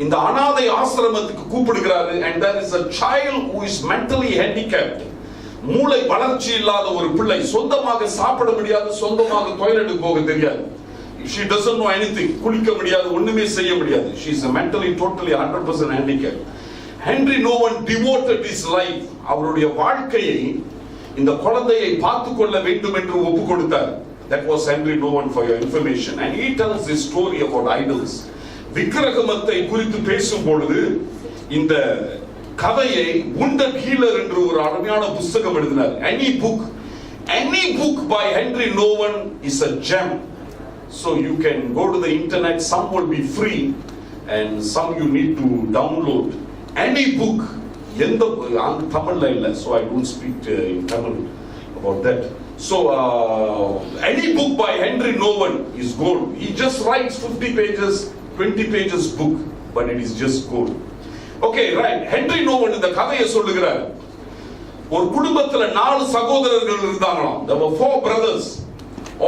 இந்த அனாதை ஆசிரமத்துக்கு கூப்பிடுகிறாரு. and there is a child who is mentally handicapped. மூளை வளர்ச்சி இல்லாத ஒரு பிள்ளை, சொந்தமாக சாப்பிட முடியாது, சொந்தமாக டாய்லெட்டுக்கு போக தெரியாது. she doesn't know anything. குளிக்க முடியாது, ஒண்ணுமே செய்ய முடியாது. she is mentally totally 100% handicapped. Henry Nouwen devoted his life, அவருடைய வாழ்க்கையை இந்த குழந்தையை பார்த்துக் கொள்ள வேண்டும் என்று ஒப்பு கொடுத்தார். that was Henry Nouwen for your information. and he tells this story about idols. விக்கிரகமத்தை குறித்து பேசும் பொழுது இந்த கதையை உண்டட் ஹீலர் என்று ஒரு அருமையான புத்தகம் எழுதினார். any book by Henry Nouwen is a gem. so you can go to the internet, some will be free and some you need to download. any book, எந்த தமிழ்ல இல்ல, so I don't speak in Tamil about that. so any book by Henry Nouwen is gold. he just writes 50 pages, 20 pages book, but it is just gold. okay, right. Henry Nouwen இந்த கதையை சொல்லுகிறார். ஒரு குடும்பத்துல 4 சகோதரர்கள் இருந்தாங்களாம். there were 4 brothers.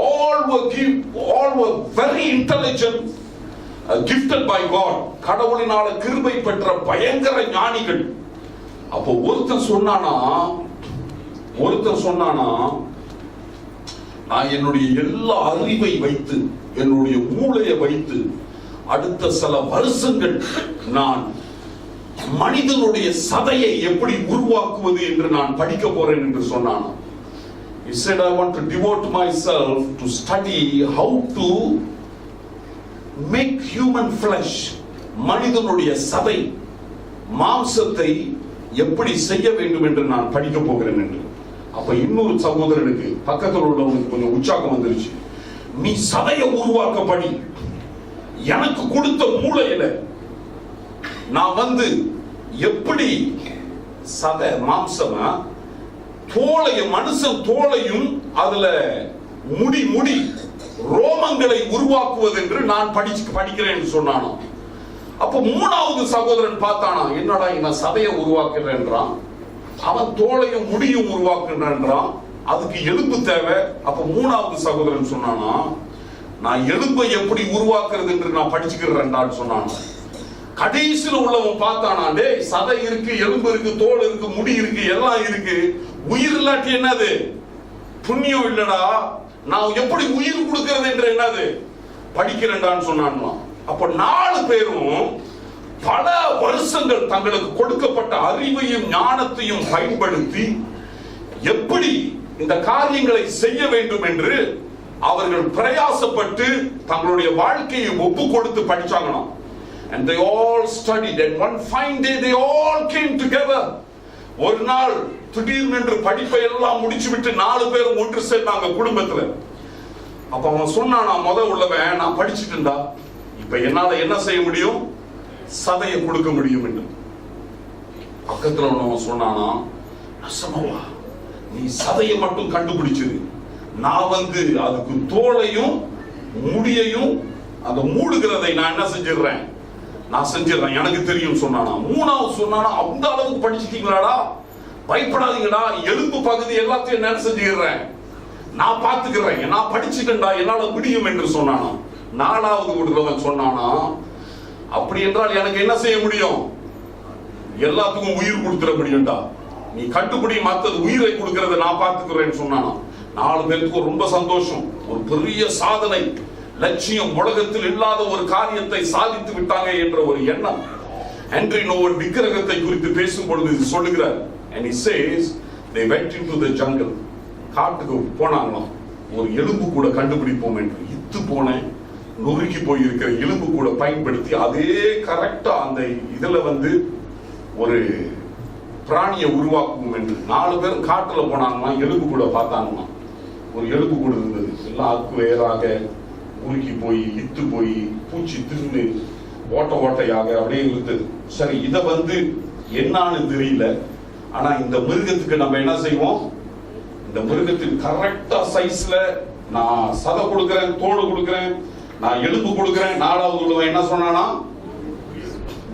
all were very intelligent, gifted by God. கடவுளினால கிருபை பெற்ற பயங்கர ஞானிகள். அப்போ ஒருத்தன் சொன்னானா நான் என்னுடைய எல்லா அறிவை வைத்து, என்னுடைய மூளையை வைத்து அடுத்த சில வருஷங்கள் நான் மனிதனுடைய சதையை எப்படி உருவாக்குவது என்று நான் படிக்க போறேன் என்று சொன்னானா. he said I want to devote myself to study how to make human flesh, மனிதனுடைய சதை மாம்சத்தை எப்படி செய்ய வேண்டும் என்று நான் படிக்க போகிறேன் என்று. அப்ப இன்னொரு சகோதரனுக்கு பக்கத்தில் உள்ளவனுக்கு கொஞ்சம் உற்சாகம் வந்துருச்சு. நீ சதையை உருவாக்க படி, எனக்கு கொடுத்த மூளையில நான் எப்படி சதை மாம்சமா தோலையும் மனுஷன் தோலையும் அதுல முடி ரோமங்களை உருவாக்குவது என்று நான் படிக்கிறேன் சொன்னானோ. அப்ப மூணாவது சகோதரன் பார்த்தானா, என்னடா இவன் சதையை உருவாக்குறேன்றான், அவன் தோலையும் முடியும் உருவாக்குறான், அதுக்கு எலும்பு தேவை. அப்ப மூணாவது சகோதரன் சொன்னானா, நான் எலும்பை எப்படி உருவாக்குறது என்று நான் படிச்சுக்கிறேன் சொன்னானா. கடைசியில் உள்ளவன் பார்த்தானா, டேய் சதை இருக்கு, எலும்பு இருக்கு, தோல் இருக்கு, முடி இருக்கு, எல்லாம் இருக்கு, உயிர் இல்லாட்டி என்னது புண்ணியம் இல்லடா, நான் எப்படி உயிர் கொடுக்கிறது என்று என்னது படிக்கிறேன்டான்னு சொன்னான். அப்ப 4 பேரும் பல வருஷங்கள் தங்களுக்கு கொடுக்கப்பட்ட அறிவையும் ஞானத்தையும் பயன்படுத்தி எப்படி இந்த காரியங்களை செய்ய வேண்டும் என்று அவர்கள் பிரயாசப்பட்டு தங்களுடைய வாழ்க்கையை ஒப்பு கொடுத்து படிச்சாங்களாம். and they all studied and one fine day they all came together. ஒரு நாள் திடீர்னு படிப்பை எல்லாம் முடிச்சு விட்டு 4 பேரும் ஒன்று சேர்ந்தாங்க குடும்பத்துல. அப்ப அவன் சொன்னானா, உள்ளவன் நான் படிச்சுட்டேன்டா, இப்ப என்னால என்ன செய்ய முடியும், சதையை கொடுக்க முடியும் என்று. பக்கத்துல உள்ளவன் சொன்னானா, நசமாவா, நீ சதையை மட்டும் கண்டுபிடிச்சது, நான் அதுக்கு தோலையும் முடியையும் அந்த மூடுகிறதை நான் என்ன செஞ்சிடறேன், நான் செஞ்சிடறேன், எனக்கு தெரியும் சொன்னானா. மூணாவது சொன்னானா, அந்த அளவுக்கு படிச்சுட்டீங்களாடா, பயப்படாதீங்கடா, எலும்பு பகுதி எல்லாத்தையும் என்ன செஞ்சுக்கிறேன், நான் பார்த்துக்கிறேன், நான் படிச்சுட்டேன்டா, என்னால முடியும் என்று சொன்னானா. 4வது விடுறவன் சொன்னானா, அப்படி என்றால் எனக்கு என்ன செய்ய முடியும், எல்லாத்துக்கும் உயிர் கொடுத்துட முடியும்டா, நீ கண்டுபிடி, மற்றது உயிரை கொடுக்கறத நான் பார்த்துக்கிறேன்னு சொன்னானா. 4 பேருக்கு ரொம்ப சந்தோஷம், ஒரு பெரிய சாதனை, லட்சியம், உலகத்தில் இல்லாத ஒரு காரியத்தை சாதித்து விட்டாங்க என்ற ஒரு எண்ணம். ஹென்றி நோவன் விக்கிரகத்தை குறித்து பேசும் பொழுது இது சொல்லுகிறார். and he says they went into the jungle, காட்டுக்கு போனாங்களாம், ஒரு எலும்பு கூட கண்டுபிடிப்போம் என்று. இத்து போன நொறுக்கி போயிருக்கிற எலும்பு கூட பயன்படுத்தி அதே கரெக்டா அந்த இதுல ஒரு பிராணியை உருவாக்குவோம் என்று 4 பேரும் காட்டுல போனாங்களாம். எலும்பு கூட பார்த்தாங்களாம், ஒரு எலும்பு கூட இருந்தது, எல்லாம் அக்கு வேறாக உருக்கி போய் இத்து போய் பூச்சி தின்னு ஓட்டையாக அப்படியே இருந்தது. சரி, இத என்னான்னு தெரியல, ஆனா இந்த மிருகத்துக்கு நம்ம என்ன செய்வோம், இந்த மிருகத்தின் கரெக்டா சைஸ்ல நான் சதை கொடுக்கிறேன், தோடு கொடுக்கிறேன், நான் எலும்பு கொடுக்கிறேன். 4வது உள்ளவன் என்ன சொன்னானா,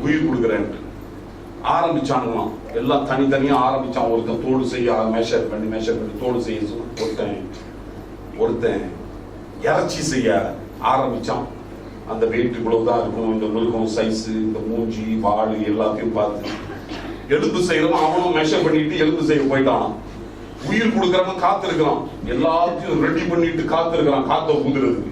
உயிர் கொடுக்கிறேன் ஆரம்பிச்சானுங்களாம். எல்லாம் தனித்தனியா ஆரம்பிச்சான். ஒருத்தன் தோடு செய்ய மேஷர் பண்ணி தோடு செய்ய, ஒருத்தன் இறைச்சி செய்ய ஆரம்பிச்சான், அந்த வெயிட் இவ்வளவுதான் இருக்கும், இந்த மிருகம் சைஸ், இந்த மூஞ்சி வாள் எல்லாத்தையும் பார்த்து எலும்பு செய்யறவன் அவனும் மெஷர் பண்ணிட்டு எலும்பு செய்ய போயிட்டான். உயிர் கொடுக்கறவன் காத்திருக்கிறான், எல்லாத்தையும் ரெடி பண்ணிட்டு காத்திருக்கிறான் காத்த ஊதுறதுக்கு.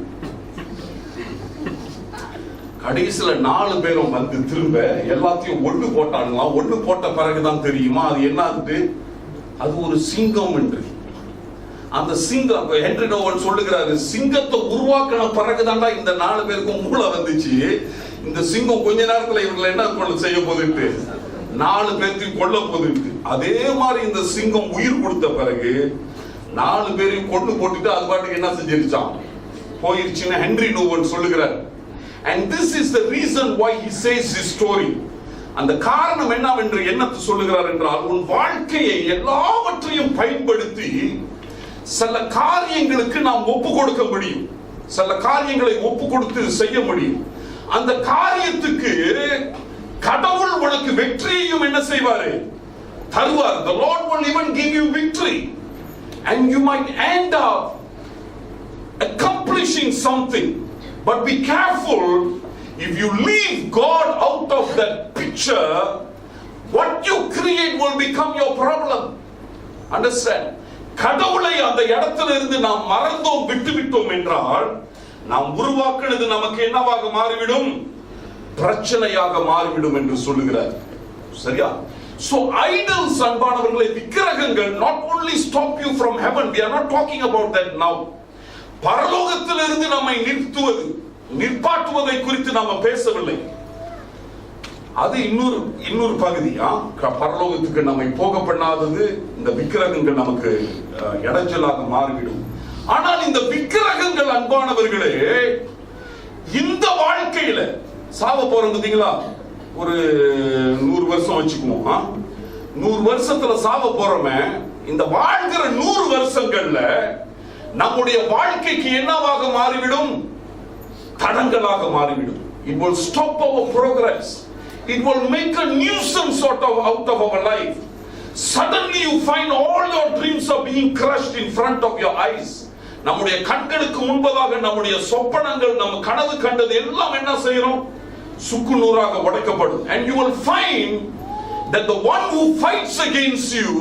கடைசியில 4 பேரும் வந்து திரும்ப எல்லாத்தையும் ஒண்ணு போட்டாங்களாம். ஒண்ணு போட்ட பிறகுதான் தெரியுமா அது என்ன, அது ஒரு சிங்கம் என்று. அந்த சிங்கம் ஹென்றி நோவல் சொல்லுகிறாரு, சிங்கத்தை உருவாக்கின பிறகுதான்டா இந்த 4 பேருக்கும் மூளை வந்துச்சு. இந்த சிங்கம் கொஞ்ச நேரத்துல இவங்களை என்ன செய்ய போகுது, 4 பேர்த்தையும் கொல்ல போகுது. அதே மாதிரி இந்த சிங்கம் உயிர் கொடுத்த பிறகு 4 பேரையும் கொண்டு போட்டுட்டு அது பாட்டுக்கு என்ன செஞ்சிருச்சான், போயிருச்சுன்னு ஹென்றி நோவல் சொல்லுகிறார். And this is the reason why he says this story. அந்த காரணம் என்னவென்று என்னத்தை சொல்லுகிறார் என்றால், உன் வாழ்க்கையை எல்லாவற்றையும் பயன்படுத்தி சில காரியங்களுக்கு நாம் ஒப்பு கொடுக்க முடியும், சில காரியங்களை ஒப்பு கொடுத்து செய்ய முடியும். அந்த காரியத்துக்கு கடவுள் உனக்கு வெற்றியையும் என்ன செய்வாரு, தருவார். The Lord will even give you victory and you might end up accomplishing something. But be careful, if you leave God out of that picture, what you create will become your problem. Understand? கடவுளை அந்த இடத்துல இருந்து நாம் மறந்தோம், விட்டுவிட்டோம் என்றால் நாம் உருவாக்குனது நமக்கு என்னவாக மாறிவிடும், பிரச்சனையாக மாறிவிடும் என்று சொல்லுகிறார். சரியா? So idols, அன்பானவர்களே, விக்கிரகங்கள் not only stop you from heaven, we are not talking about that now. பரலோகத்திலிருந்து நம்மை நிற்பாட்டுவதை குறித்து நாம பேசவில்லை. அது இன்னொரு பகுதியா. பரலோகத்துக்கு நம்மை போக பண்ணாதது இந்த விக்கிரகங்கள் நமக்கு இடைஞ்சலாக மாறிவிடும். ஆனால் இந்த விக்கிரகங்கள், அன்பானவர்களே, இந்த வாழ்க்கையில சாவ போறோம் பாத்தீங்களா, ஒரு 100 வருஷம் வச்சுக்குவோம். 100 வருஷத்துல சாவ போறோமே, இந்த வாழ்கிற 100 வருஷங்கள்ல நம்முடைய வாழ்க்கைக்கு என்னவாக மாறிவிடும், தடங்களாக மாறிவிடும். It will stop our progress. It will make a nuisance out of our life. Suddenly you find all your dreams are being crushed in front of your eyes. நம்முடைய கண்களுக்கு முன்பதாக நம்முடைய சொப்பனங்கள், நம்ம கனவு கண்டது எல்லாம் என்ன செய்யறோம், சுக்கு நூறாக உடைக்கப்படும். And you will find that the one who fights against you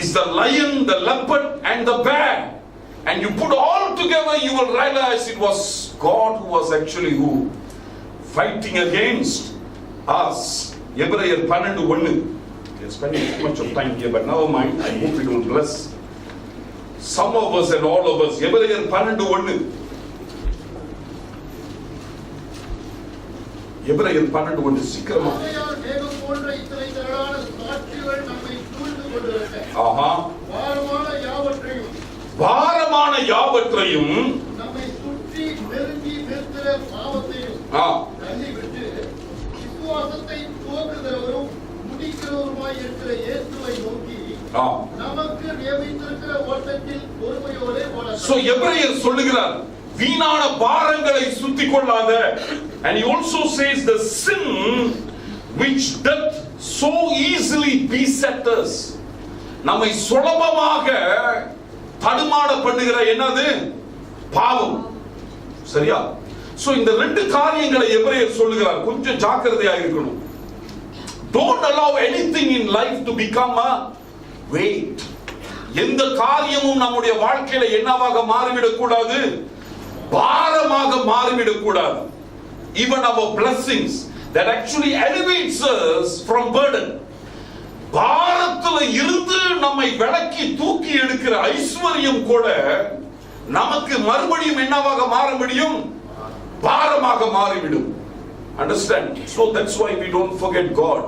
is the lion, the leopard and the bear. And you put all together, you will realize it was God who was actually who fighting against us. Hebrews 12:1. We are spending too much of time here, but never mind. I hope it will bless some of us and all of us. Hebrews 12:1. Hebrews 12:1 சீக்கிரமா. மேகம் போன்ற இத்தனை திரளான சாட்சிகள் நம்மை சூழ்ந்து கொண்டிருக்க, பாரமான யாவற்றையும் நம்மை சுற்றி நெருங்கி நிற்கிற பாவத்தையும் தள்ளிவிட்டு விசுவாசத்தை துவக்குகிறவரும் முடிக்கிறவருமாய் இருக்கிற இயேசுவை நோக்கி நமக்கு நியமித்திருக்கிற ஓட்டத்தில் பொறுமையோடு ஓட. சோ எபிரேயர் சொல்லுகிறார், வீணான பாரங்களை சுத்திக் கொள்ளாத. And he also says the sin which doth so easily beset us. நம்மை சுலபமாக தடுமாட பண்ணுகிற என்னது, பாவம். சரியா? சோ இந்த 2 காரியங்களை எபிரேயர் சொல்லுகிறார், கொஞ்சம் ஜாக்கிரதையா இருக்கணும். Don't allow anything in life to become a weight. எந்த காரியமும் நம்முடைய வாழ்க்கையில என்னவாக மாறிவிடக் கூடாது, பாரமாக மாறிவிடக் கூடாது. Even our blessings that actually elevates us from burden. பாரத்துல இருந்து நம்மை விலக்கி தூக்கி எடுக்கிற ஐஸ்வர்யம் கூட நமக்கு மறுபடியும் என்னவாக மாற முடியும், பாரமாக மாறிவிடும். Understand? So that's why we don't forget God.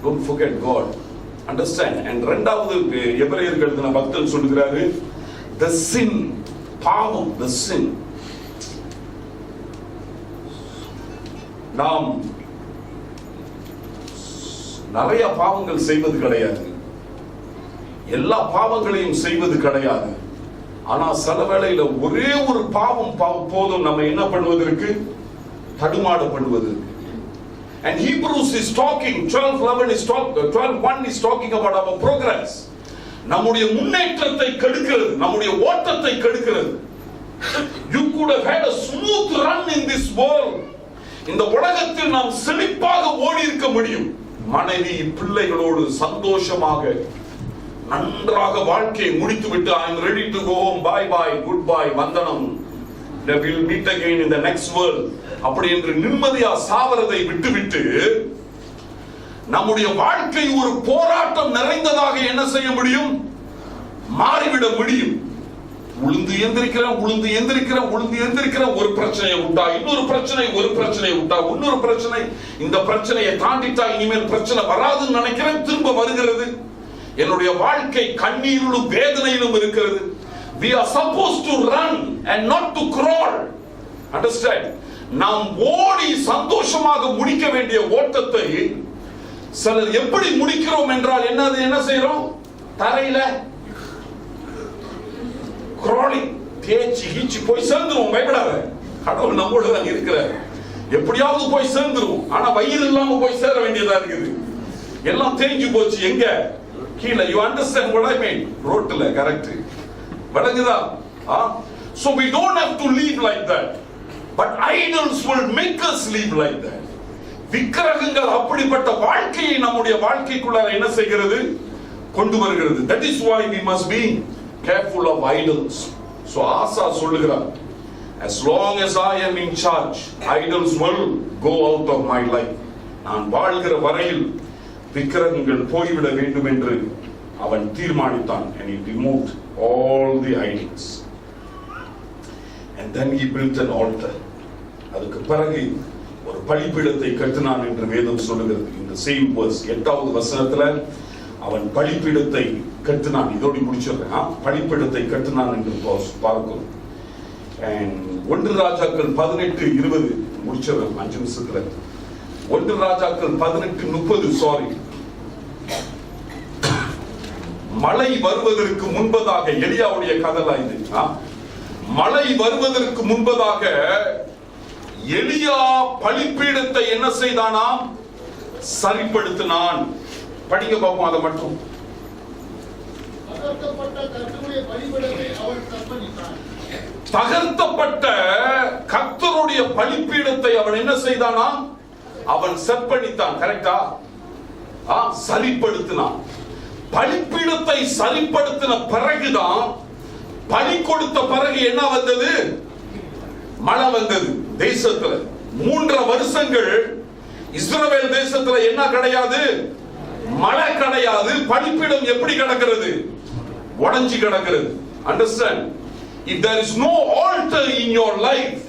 Don't forget God. Understand? And இரண்டாவது எபிரேயர்கள் எழுதின பக்தன் சொல்கிறாரு, the sin, பாவம், the sin. நாம் நிறைய பாவங்கள் செய்வது கிடையாது, எல்லா பாவங்களையும் செய்வது கிடையாது. ஆனா சில வேளையில ஒரே ஒரு பாவம் போதும் நம்ம என்ன பண்ணுவதற்கு, தடுமாடப்படுவதற்கு. And Hebrews is talking, 12:1 is talking about our progress. நம்முடைய முன்னேற்றத்தை கெடுக்கிறது, நம்முடைய ஓட்டத்தை கெடுக்கிறது. You could have had a smooth run in this world இந்த உலகத்தில் நாம் செழிப்பாக ஓடி இருக்க முடியும். மனைவி பிள்ளைகளோடு சந்தோஷமாக நன்றாக வாழ்க்கையை முடித்துவிட்டு I am ready to go home, bye bye, goodbye, வந்தனம், we will meet again in the next world அப்படி என்று நிம்மதியா சாவரதை விட்டுவிட்டு நம்முடைய வாழ்க்கை ஒரு போராட்டம் நிறைந்ததாக என்ன செய்ய முடியும்? மாறிவிட முடியும். உளுந்து எந்திரிக்கிறேன் ஒரு பிரச்சனையை விட்டா இன்னொரு பிரச்சனை, ஒரு பிரச்சனையை விட்டா இன்னொரு பிரச்சனை, இந்த பிரச்சனையை தாண்டிட்டா இனிமேல் பிரச்சனை வராதுன்னு நினைக்கிறேன், திரும்ப வருகிறது. என்னுடைய வாழ்க்கை கண்ணீரிலும் வேதனையிலும் இருக்கிறது. We are supposed to run and not to crawl. Understand? நாம் ஓடி சந்தோஷமாக முடிக்க வேண்டிய ஓட்டத்தை சிலர் எப்படி முடிக்கிறோம் என்றால் என்ன செய்றோம்? தரையில crawling, தேய்ச்சி போய் சேர்ந்துருவோம். பயப்படாத, கடவுள் நம்மோடு தான் இருக்கிறார். எப்படியாவது போய் சேர்ந்துருவோம். ஆனா வயிறு இல்லாம போய் சேர வேண்டியதா இருக்குது. எல்லாம் தேஞ்சு போச்சு. எங்க? கீழே. You understand what I mean? ரோட்ல. Correct. வடங்குதா? So we don't have to live like that. But idols will make us live like that. விக்கிரகங்கள் அப்படிப்பட்ட வாழ்க்கையை நம்முடைய வாழ்க்கைக்குள்ள என்ன செய்கிறது? கொண்டு வருகிறது. That is why we must be careful of idols. So ஆசா சொல்லுகிறார், as long as I am in charge, idols will go out of my life. நான் வாழ்கிற வரையில் விக்கிரகங்கள் போய்விட வேண்டும் என்று அவன் தீர்மானித்தான். And he removed all the idols. And then he built an altar. அதுக்கு பிறகு ஒரு பலிபீடத்தை கட்டினான் என்று வேதம் சொல்லுகிறது. இந்த சேம் verse 8வது வசனத்துல அவன் பலிபீடத்தை கட்டினான். இதோடு முடிச்சிடுறேன். பலிபீடத்தை கட்டினான் என்று பார்க்கிறோம். And 1 ராஜாக்கள் 18:20 முடிச்சிடுறேன் 5 நிமிஷத்துல. 1 ராஜாக்கள் 18:30 சாரி. மழை வருவதற்கு முன்பதாக, எலியாவுடைய கதைலாம் இது. மழை வருவதற்கு முன்பதாக எலியா பலிபீடத்தை என்ன செய்தானாம்? சரிப்படுத்தினான். படிங்க பார்ப்போம் அதை மட்டும். தகர்த்தப்பட்ட கர்த்தருடைய பலிபீடத்தை அவன் என்ன செய்தானாம்? அவன் செப்பனித்தான். கரெக்டா? சரிப்படுத்தினான். பலிபீடத்தை சரிப்படுத்தின பிறகுதான், பலி கொடுத்த பிறகு என்ன வந்தது? மழை வந்தது தேசத்துல. 3 வருஷங்கள் இஸ்ரவேல் தேசத்துல என்ன கிடையாது? மழை கிடையாது. பலிபீடம் எப்படி கிடக்கிறது? உடைஞ்சு கிடக்கிறது. Understand? If there is no altar in your life,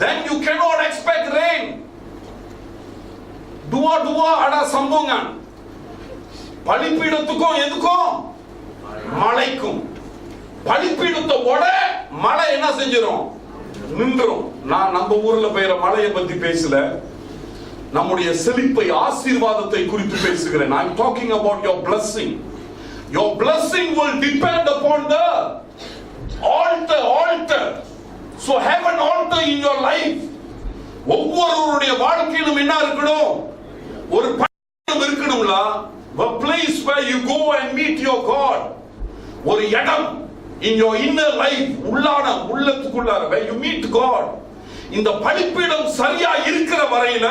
then you cannot expect rain. Dua ada sambungan. பலிபீடத்துக்கும் எதுக்கும்? மழைக்கும். பலிபீடத்தை உட மழை என்ன செஞ்சிரும்? நின்றும். நான் நம்ம ஊர்ல பெய்யற மழையை பத்தி பேசல, நம்முடைய செழிப்பை, ஆசீர்வாதத்தை குறித்து பேசுகிறேன். I am talking about your blessing. Your blessing will depend upon the altar. So have an altar in your life. ஒவ்வொருவருடைய வாழ்க்கையிலும் என்ன இருக்கணும்? ஒரு பலிபீடம் இருக்கணும்ல. A place where you go and meet your God. ஒரு இடம் in your inner life, உள்ளத்துக்குள்ளார where you meet God. இந்த பலிபீடம் சரியா இருக்கிற வரையில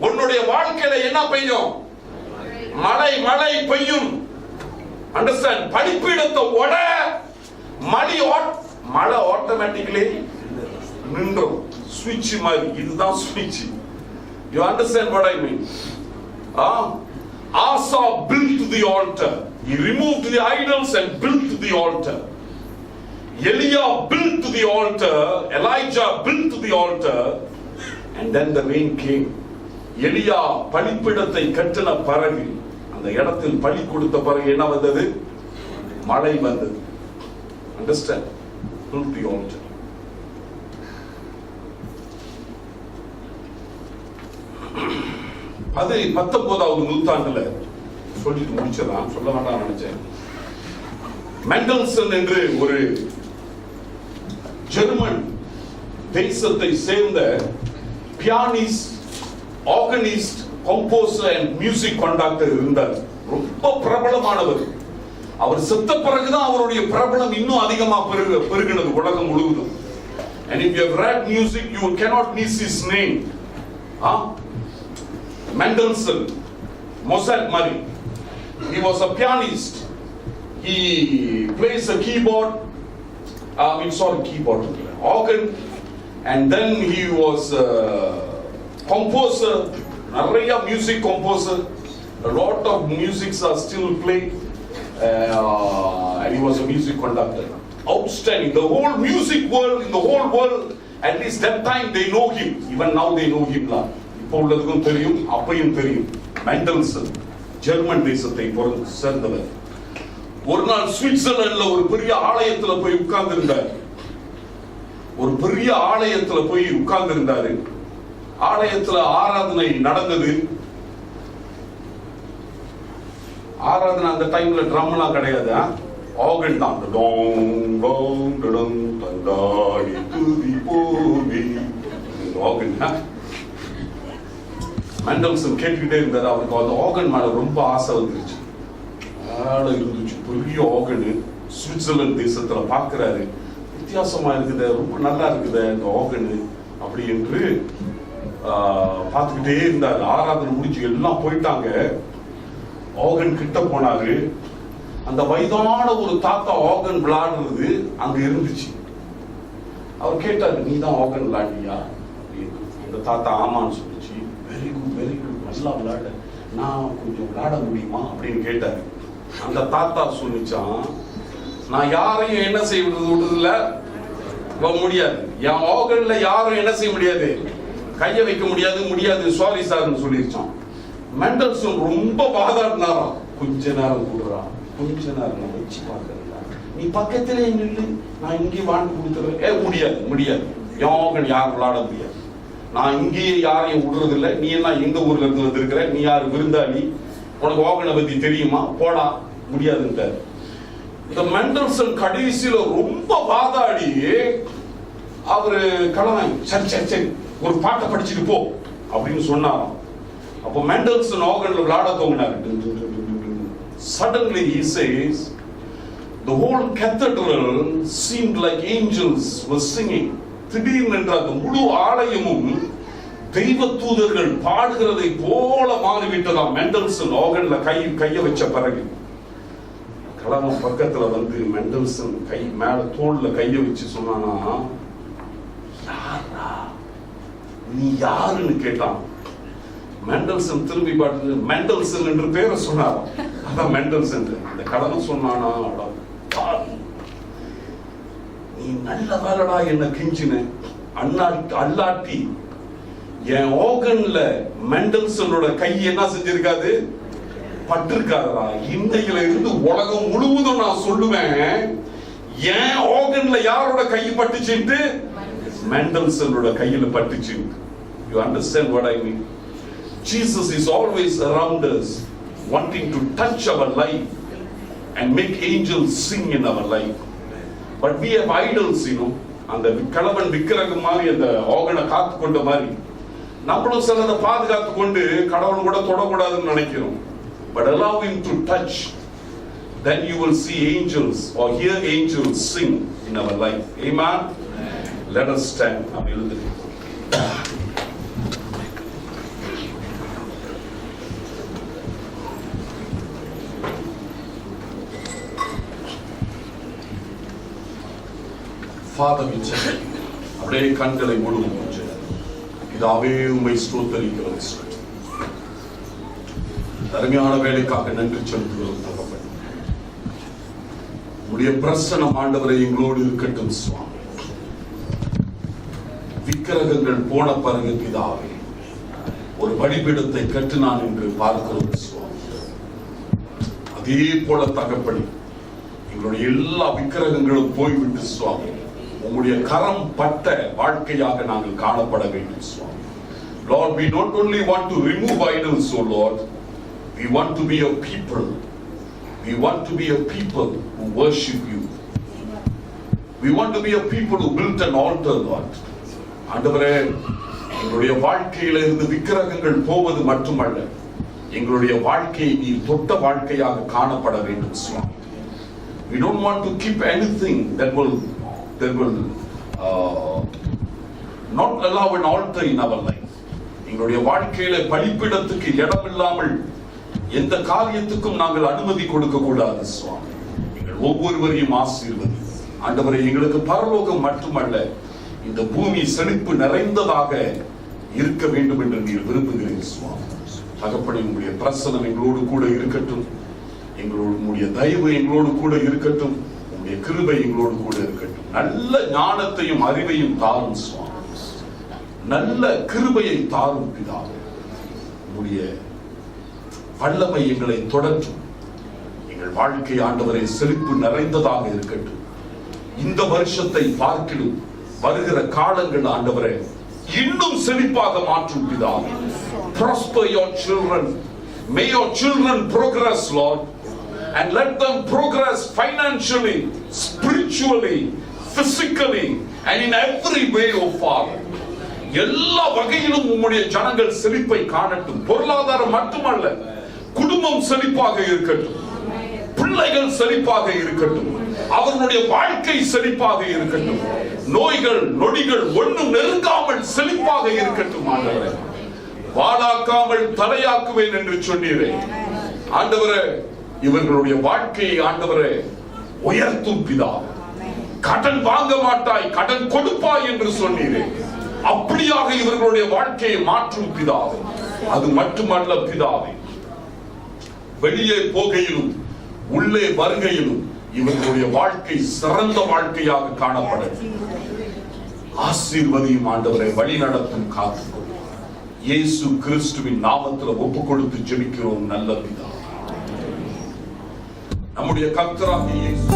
உன்னுடைய வாழ்க்கையில என்ன பெய்யும்? மழை பெய்யும். Understand? பலிபீடத்தை உட மழை ஆட்டோமேட்டிக்கலி நின்றும். ஸ்விட்ச் மாதிரி. இதுதான் ஸ்விட்ச். You understand what I mean? Asa built the altar. He removed the idols and built the altar. Elia built the altar. Elijah built the altar. And then the rain came. எலியா பலிபீடத்தை கட்டின பிறகு, அந்த இடத்தில் பலி கொடுத்த பிறகு என்ன வந்தது? மழை வந்தது. Understand? Built the altar. அது 19வது நூற்றாண்டுல சொல்லிட்டு முடிச்சதான், சொல்ல வேண்டாம் நினைச்சேன். மெண்டல்சன் என்று ஒரு ஜெர்மன் தேசத்தை சேர்ந்த pianist, organist, composer and music conductor இருந்தார். ரொம்ப பிரபலமானவர். அவர் செத்த பிறகுதான் அவருடைய பிரபலம் இன்னும் அதிகமா பெருகினது உலகம் முழுவதும். And if you have read music, you cannot miss his name. Mendelssohn, Mozart Murray. He was a pianist. He plays a keyboard, organ, and then he was a composer, நிறைய music composer. A lot of musics are still played, and he was a music conductor. Outstanding. The whole music world, in the whole world, at least that time they know him. Even now they know him. இப்போ உள்ளதுக்கும் தெரியும், அப்பையும் தெரியும். Mendelssohn German தேசத்தை சேர்ந்தவர். ஒரு நாள் சுவிட்சர்லாந்துல ஒரு பெரிய ஆலயத்துல போய் உட்கார்ந்திருந்தார். ஆலயத்துல ஆராதனை நடந்தது. ஆராதனை அந்த டைம்ல ட்ரம் எல்லாம் கிடையாது, ஆர்கன் தான். மெண்டல்சன் கேட்டுக்கிட்டே இருந்தார். அவருக்கு அந்த ஆர்கன் மேல ரொம்ப ஆசை வந்துருச்சு. இருந்துச்சு பெரிய ஆர்கன். சுவிட்சர்லாந்து தேசத்துல பாக்குறாரு, வித்தியாசமா இருக்குது, ரொம்ப நல்லா இருக்குது அந்த ஆர்கன் அப்படி என்று பார்த்துக்கிட்டே இருந்தாரு. ஆராதனை முடிச்சு எல்லாம் போயிட்டாங்க. ஆர்கன் கிட்ட போனாரு. அந்த வயதான ஒரு தாத்தா ஆர்கன் விளையாடுறது அங்க இருந்துச்சு. அவர் கேட்டாரு, நீ தான் ஆர்கன் விளையாடியா? அந்த தாத்தா ஆமான்னு சொல்லிச்சு. வெரி குட், வெரி குட், நல்லா விளையாட, நான் கொஞ்சம் விளையாட முடியுமா அப்படின்னு கேட்டாரு. அந்த தாத்தா சொல்லிச்சான், நான் யாரையும் என்ன செய்ய விடுறதில்ல, முடியாது. என் ஆர்கன்ல யாரும் என்ன செய்ய முடியாது, கைய வைக்க முடியாது, சாரி சார்னு சொல்லிருச்சான். மெண்டல்சன் ரொம்ப வாதாடினாராம். கொஞ்ச நேரம் கூடுறான், கொஞ்ச நேரம் நான் வச்சு பார்க்கறேன், நீ பக்கத்திலே நில்லு, நான் இங்கே வாங்கி கொடுத்துறேன். முடியாது, என் ஆர்கன் யாரும் விளையாட முடியாது, நான் இங்கேயே யாரையும் விடுறதில்லை. நீ என்ன எங்க ஊர்ல இருந்து வந்திருக்கிற, நீ யாரு விருந்தாளி, உனக்கு ஆர்கனை பத்தி தெரியுமா, போடா, முடியாதுன்ட்டார். இந்த மெண்டல்சன் கடைசியில ரொம்ப வாதாடி அவரு கலவன், சரி ஒரு பாட்டை படிச்சுட்டு போ அப்படின்னு சொன்னாராம். அப்போ மெண்டல்சன் ஆர்கன்ல விளையாட தோங்கினார். Suddenly he says, the whole cathedral seemed like angels were singing. திடீர்னு அந்த முழு ஆலயமும் தெய்வ தூதர்கள் பாடுகிறதை போல மாறிவிட்டதாம். மெண்டல்சன் ஆர்கன்ல கைய வச்ச பிறகு கலவன் பக்கத்துல வந்து மெண்டல்சன் கை மேல தோல்ல கைய வச்சு சொன்னானா, நீ யாருன்னு கேட்டான். மெண்டல்சன் திரும்பி பார்த்து மெண்டல்சன் என்று பேரை சொன்னார். அதான் மெண்டல்சன். இந்த கடவுள் சொன்னானா, நீ நல்ல வேலைடா என்ன கிஞ்சின, அல்லாட்டி என் ஆர்கன்ல மெண்டல்சனோட கை என்ன செஞ்சிருக்காது, பட்டிருக்காதா. இன்றையில இருந்து உலகம் முழுவதும் நான் சொல்லுவேன், என் ஆர்கன்ல யாரோட கை பட்டுச்சுட்டு, மெண்டல்சனோட கையில பட்டுச்சு. You understand what I mean? Jesus is always around us, wanting to touch our life and make angels sing in our life. But we have idols, அந்த கலவன் விக்கிரகம் மாதிரி அந்த ஆர்கனை காத்து கொண்ட மாதிரி நம்மளும் சிலதை பாதுகாத்து கொண்டு கடவுள் கூட தொடக்கூடாதுன்னு நினைக்கிறோம். But allow him to touch, then you will see angels or hear angels sing in our life. Amen. Let us stand. Father, we thank you. அப்படியே கண்களை மூடுவோம். பிதாவே, உம்மை ஸ்தோத்திரிக்கிறோம். அருமையான வேலைக்காக நன்றி செலுத்துகிறோம் தகப்பனே. உம்முடைய பிரசன்னம் ஆண்டவரே எங்களோடு இருக்கட்டும் சுவாமி. விக்கிரகங்கள் போன பிறகு பிதாவே ஒரு பலிபீடத்தை கட்டினான் என்று பார்க்கிறோம் சுவாமி. அதே போல தகப்பனே எங்களுடைய எல்லா விக்கிரகங்களும் போய்விட்டு சுவாமி உங்களுடைய கரம் பட்ட வாழ்க்கையாக நாங்கள் காணப்பட வேண்டும் சுவாமி. Lord, we not only want to remove idols, oh Lord, we want to be a people. We want to be a people who worship you. We want to be a people who built an altar, Lord. ஆண்டவரே, எங்களுடைய வாழ்க்கையில இருந்து விக்கிரகங்கள் போவது மட்டுமல்ல, எங்களுடைய வாழ்க்கையை நீ தொட்ட வாழ்க்கையாக காணப்பட வேண்டும் சுவாமி. We don't want to keep anything that will not allow an altar in our life. எங்களுடைய வாழ்க்கையில பலிப்பிடத்துக்கு இடம் இல்லாமல் எந்த காரியத்துக்கும் நாங்கள் அனுமதி கொடுக்க கூடாது சுவாமி. எங்கள் ஒவ்வொருவரையும் ஆசீர்வதி ஆண்டவரே. எங்களுக்கு பரலோகம் மட்டுமல்ல, இந்த பூமி செழிப்பு நிறைந்ததாக இருக்க வேண்டும் என்று நீர் விரும்புகிறீர் சுவாமி. தகப்பனே, உங்களுடைய பிரசனம் எங்களோடு கூட இருக்கட்டும். உங்களுடைய தயவு எங்களோடு கூட இருக்கட்டும். உங்களுடைய கிருபை எங்களோடு கூட இருக்கட்டும். நல்ல ஞானத்தையும் அறிவையும் தாரும் சுவாமி. நல்ல கிருபையை தாரும் பிதாவே. உங்களுடைய வல்லமை எங்களை தொடரும். எங்கள் வாழ்க்கை ஆண்டவரை செழிப்பு நிறைந்ததாக இருக்கட்டும். இந்த வருஷத்தை பார்க்கிலும் வருகிற காலங்கள் ஆண்டவரே இன்னும் செழிப்பாக மாற்றும் பிதாவே. Prosper your children. May your children progress, Lord, and let them progress financially, spiritually, physically, and in every way, oh Father. எல்லா வகையிலும் உம்முடைய ஜனங்கள் செழிப்பை காணட்டும். பொருளாதாரம் மட்டுமல்ல, குடும்பம் செழிப்பாக இருக்கட்டும், பிள்ளைகள் செழிப்பாக இருக்கட்டும், அவர்களுடைய வாழ்க்கை செழிப்பாக இருக்கட்டும், நோய்கள் நொடிகள் ஒன்றும் நெருங்காமல் செழிப்பாக இருக்கட்டும். ஆண்டவரே, வாளாக்காமல் தலையாக்குவேன் என்று சொன்னீரே ஆண்டவரே. இவர்களுடைய வாழ்க்கையை ஆண்டவரே உயர்த்தும் பிதாவே. கடன் வாங்க மாட்டாய், கடன் கொடுப்பாய் என்று சொன்னீரே. அப்படியாக இவர்களுடைய வாழ்க்கையை மாற்றும் பிதாவே. அது மட்டுமல்ல பிதாவே, வெளியே போகையிலும் உள்ளே வருகையிலும் இவர்களுடைய வாழ்க்கை சிறந்த வாழ்க்கையாக காணப்பட ஆசீர்வதியும் ஆண்டவரை. வழி நடத்தும் காத்துக்கொள்ளும். இயேசு கிறிஸ்துவின் நாமத்தில் ஒப்பு கொடுத்து ஜெபிக்கிறோம் நல்ல பிதாவே. நம்முடைய கர்த்தராகிய இயேசு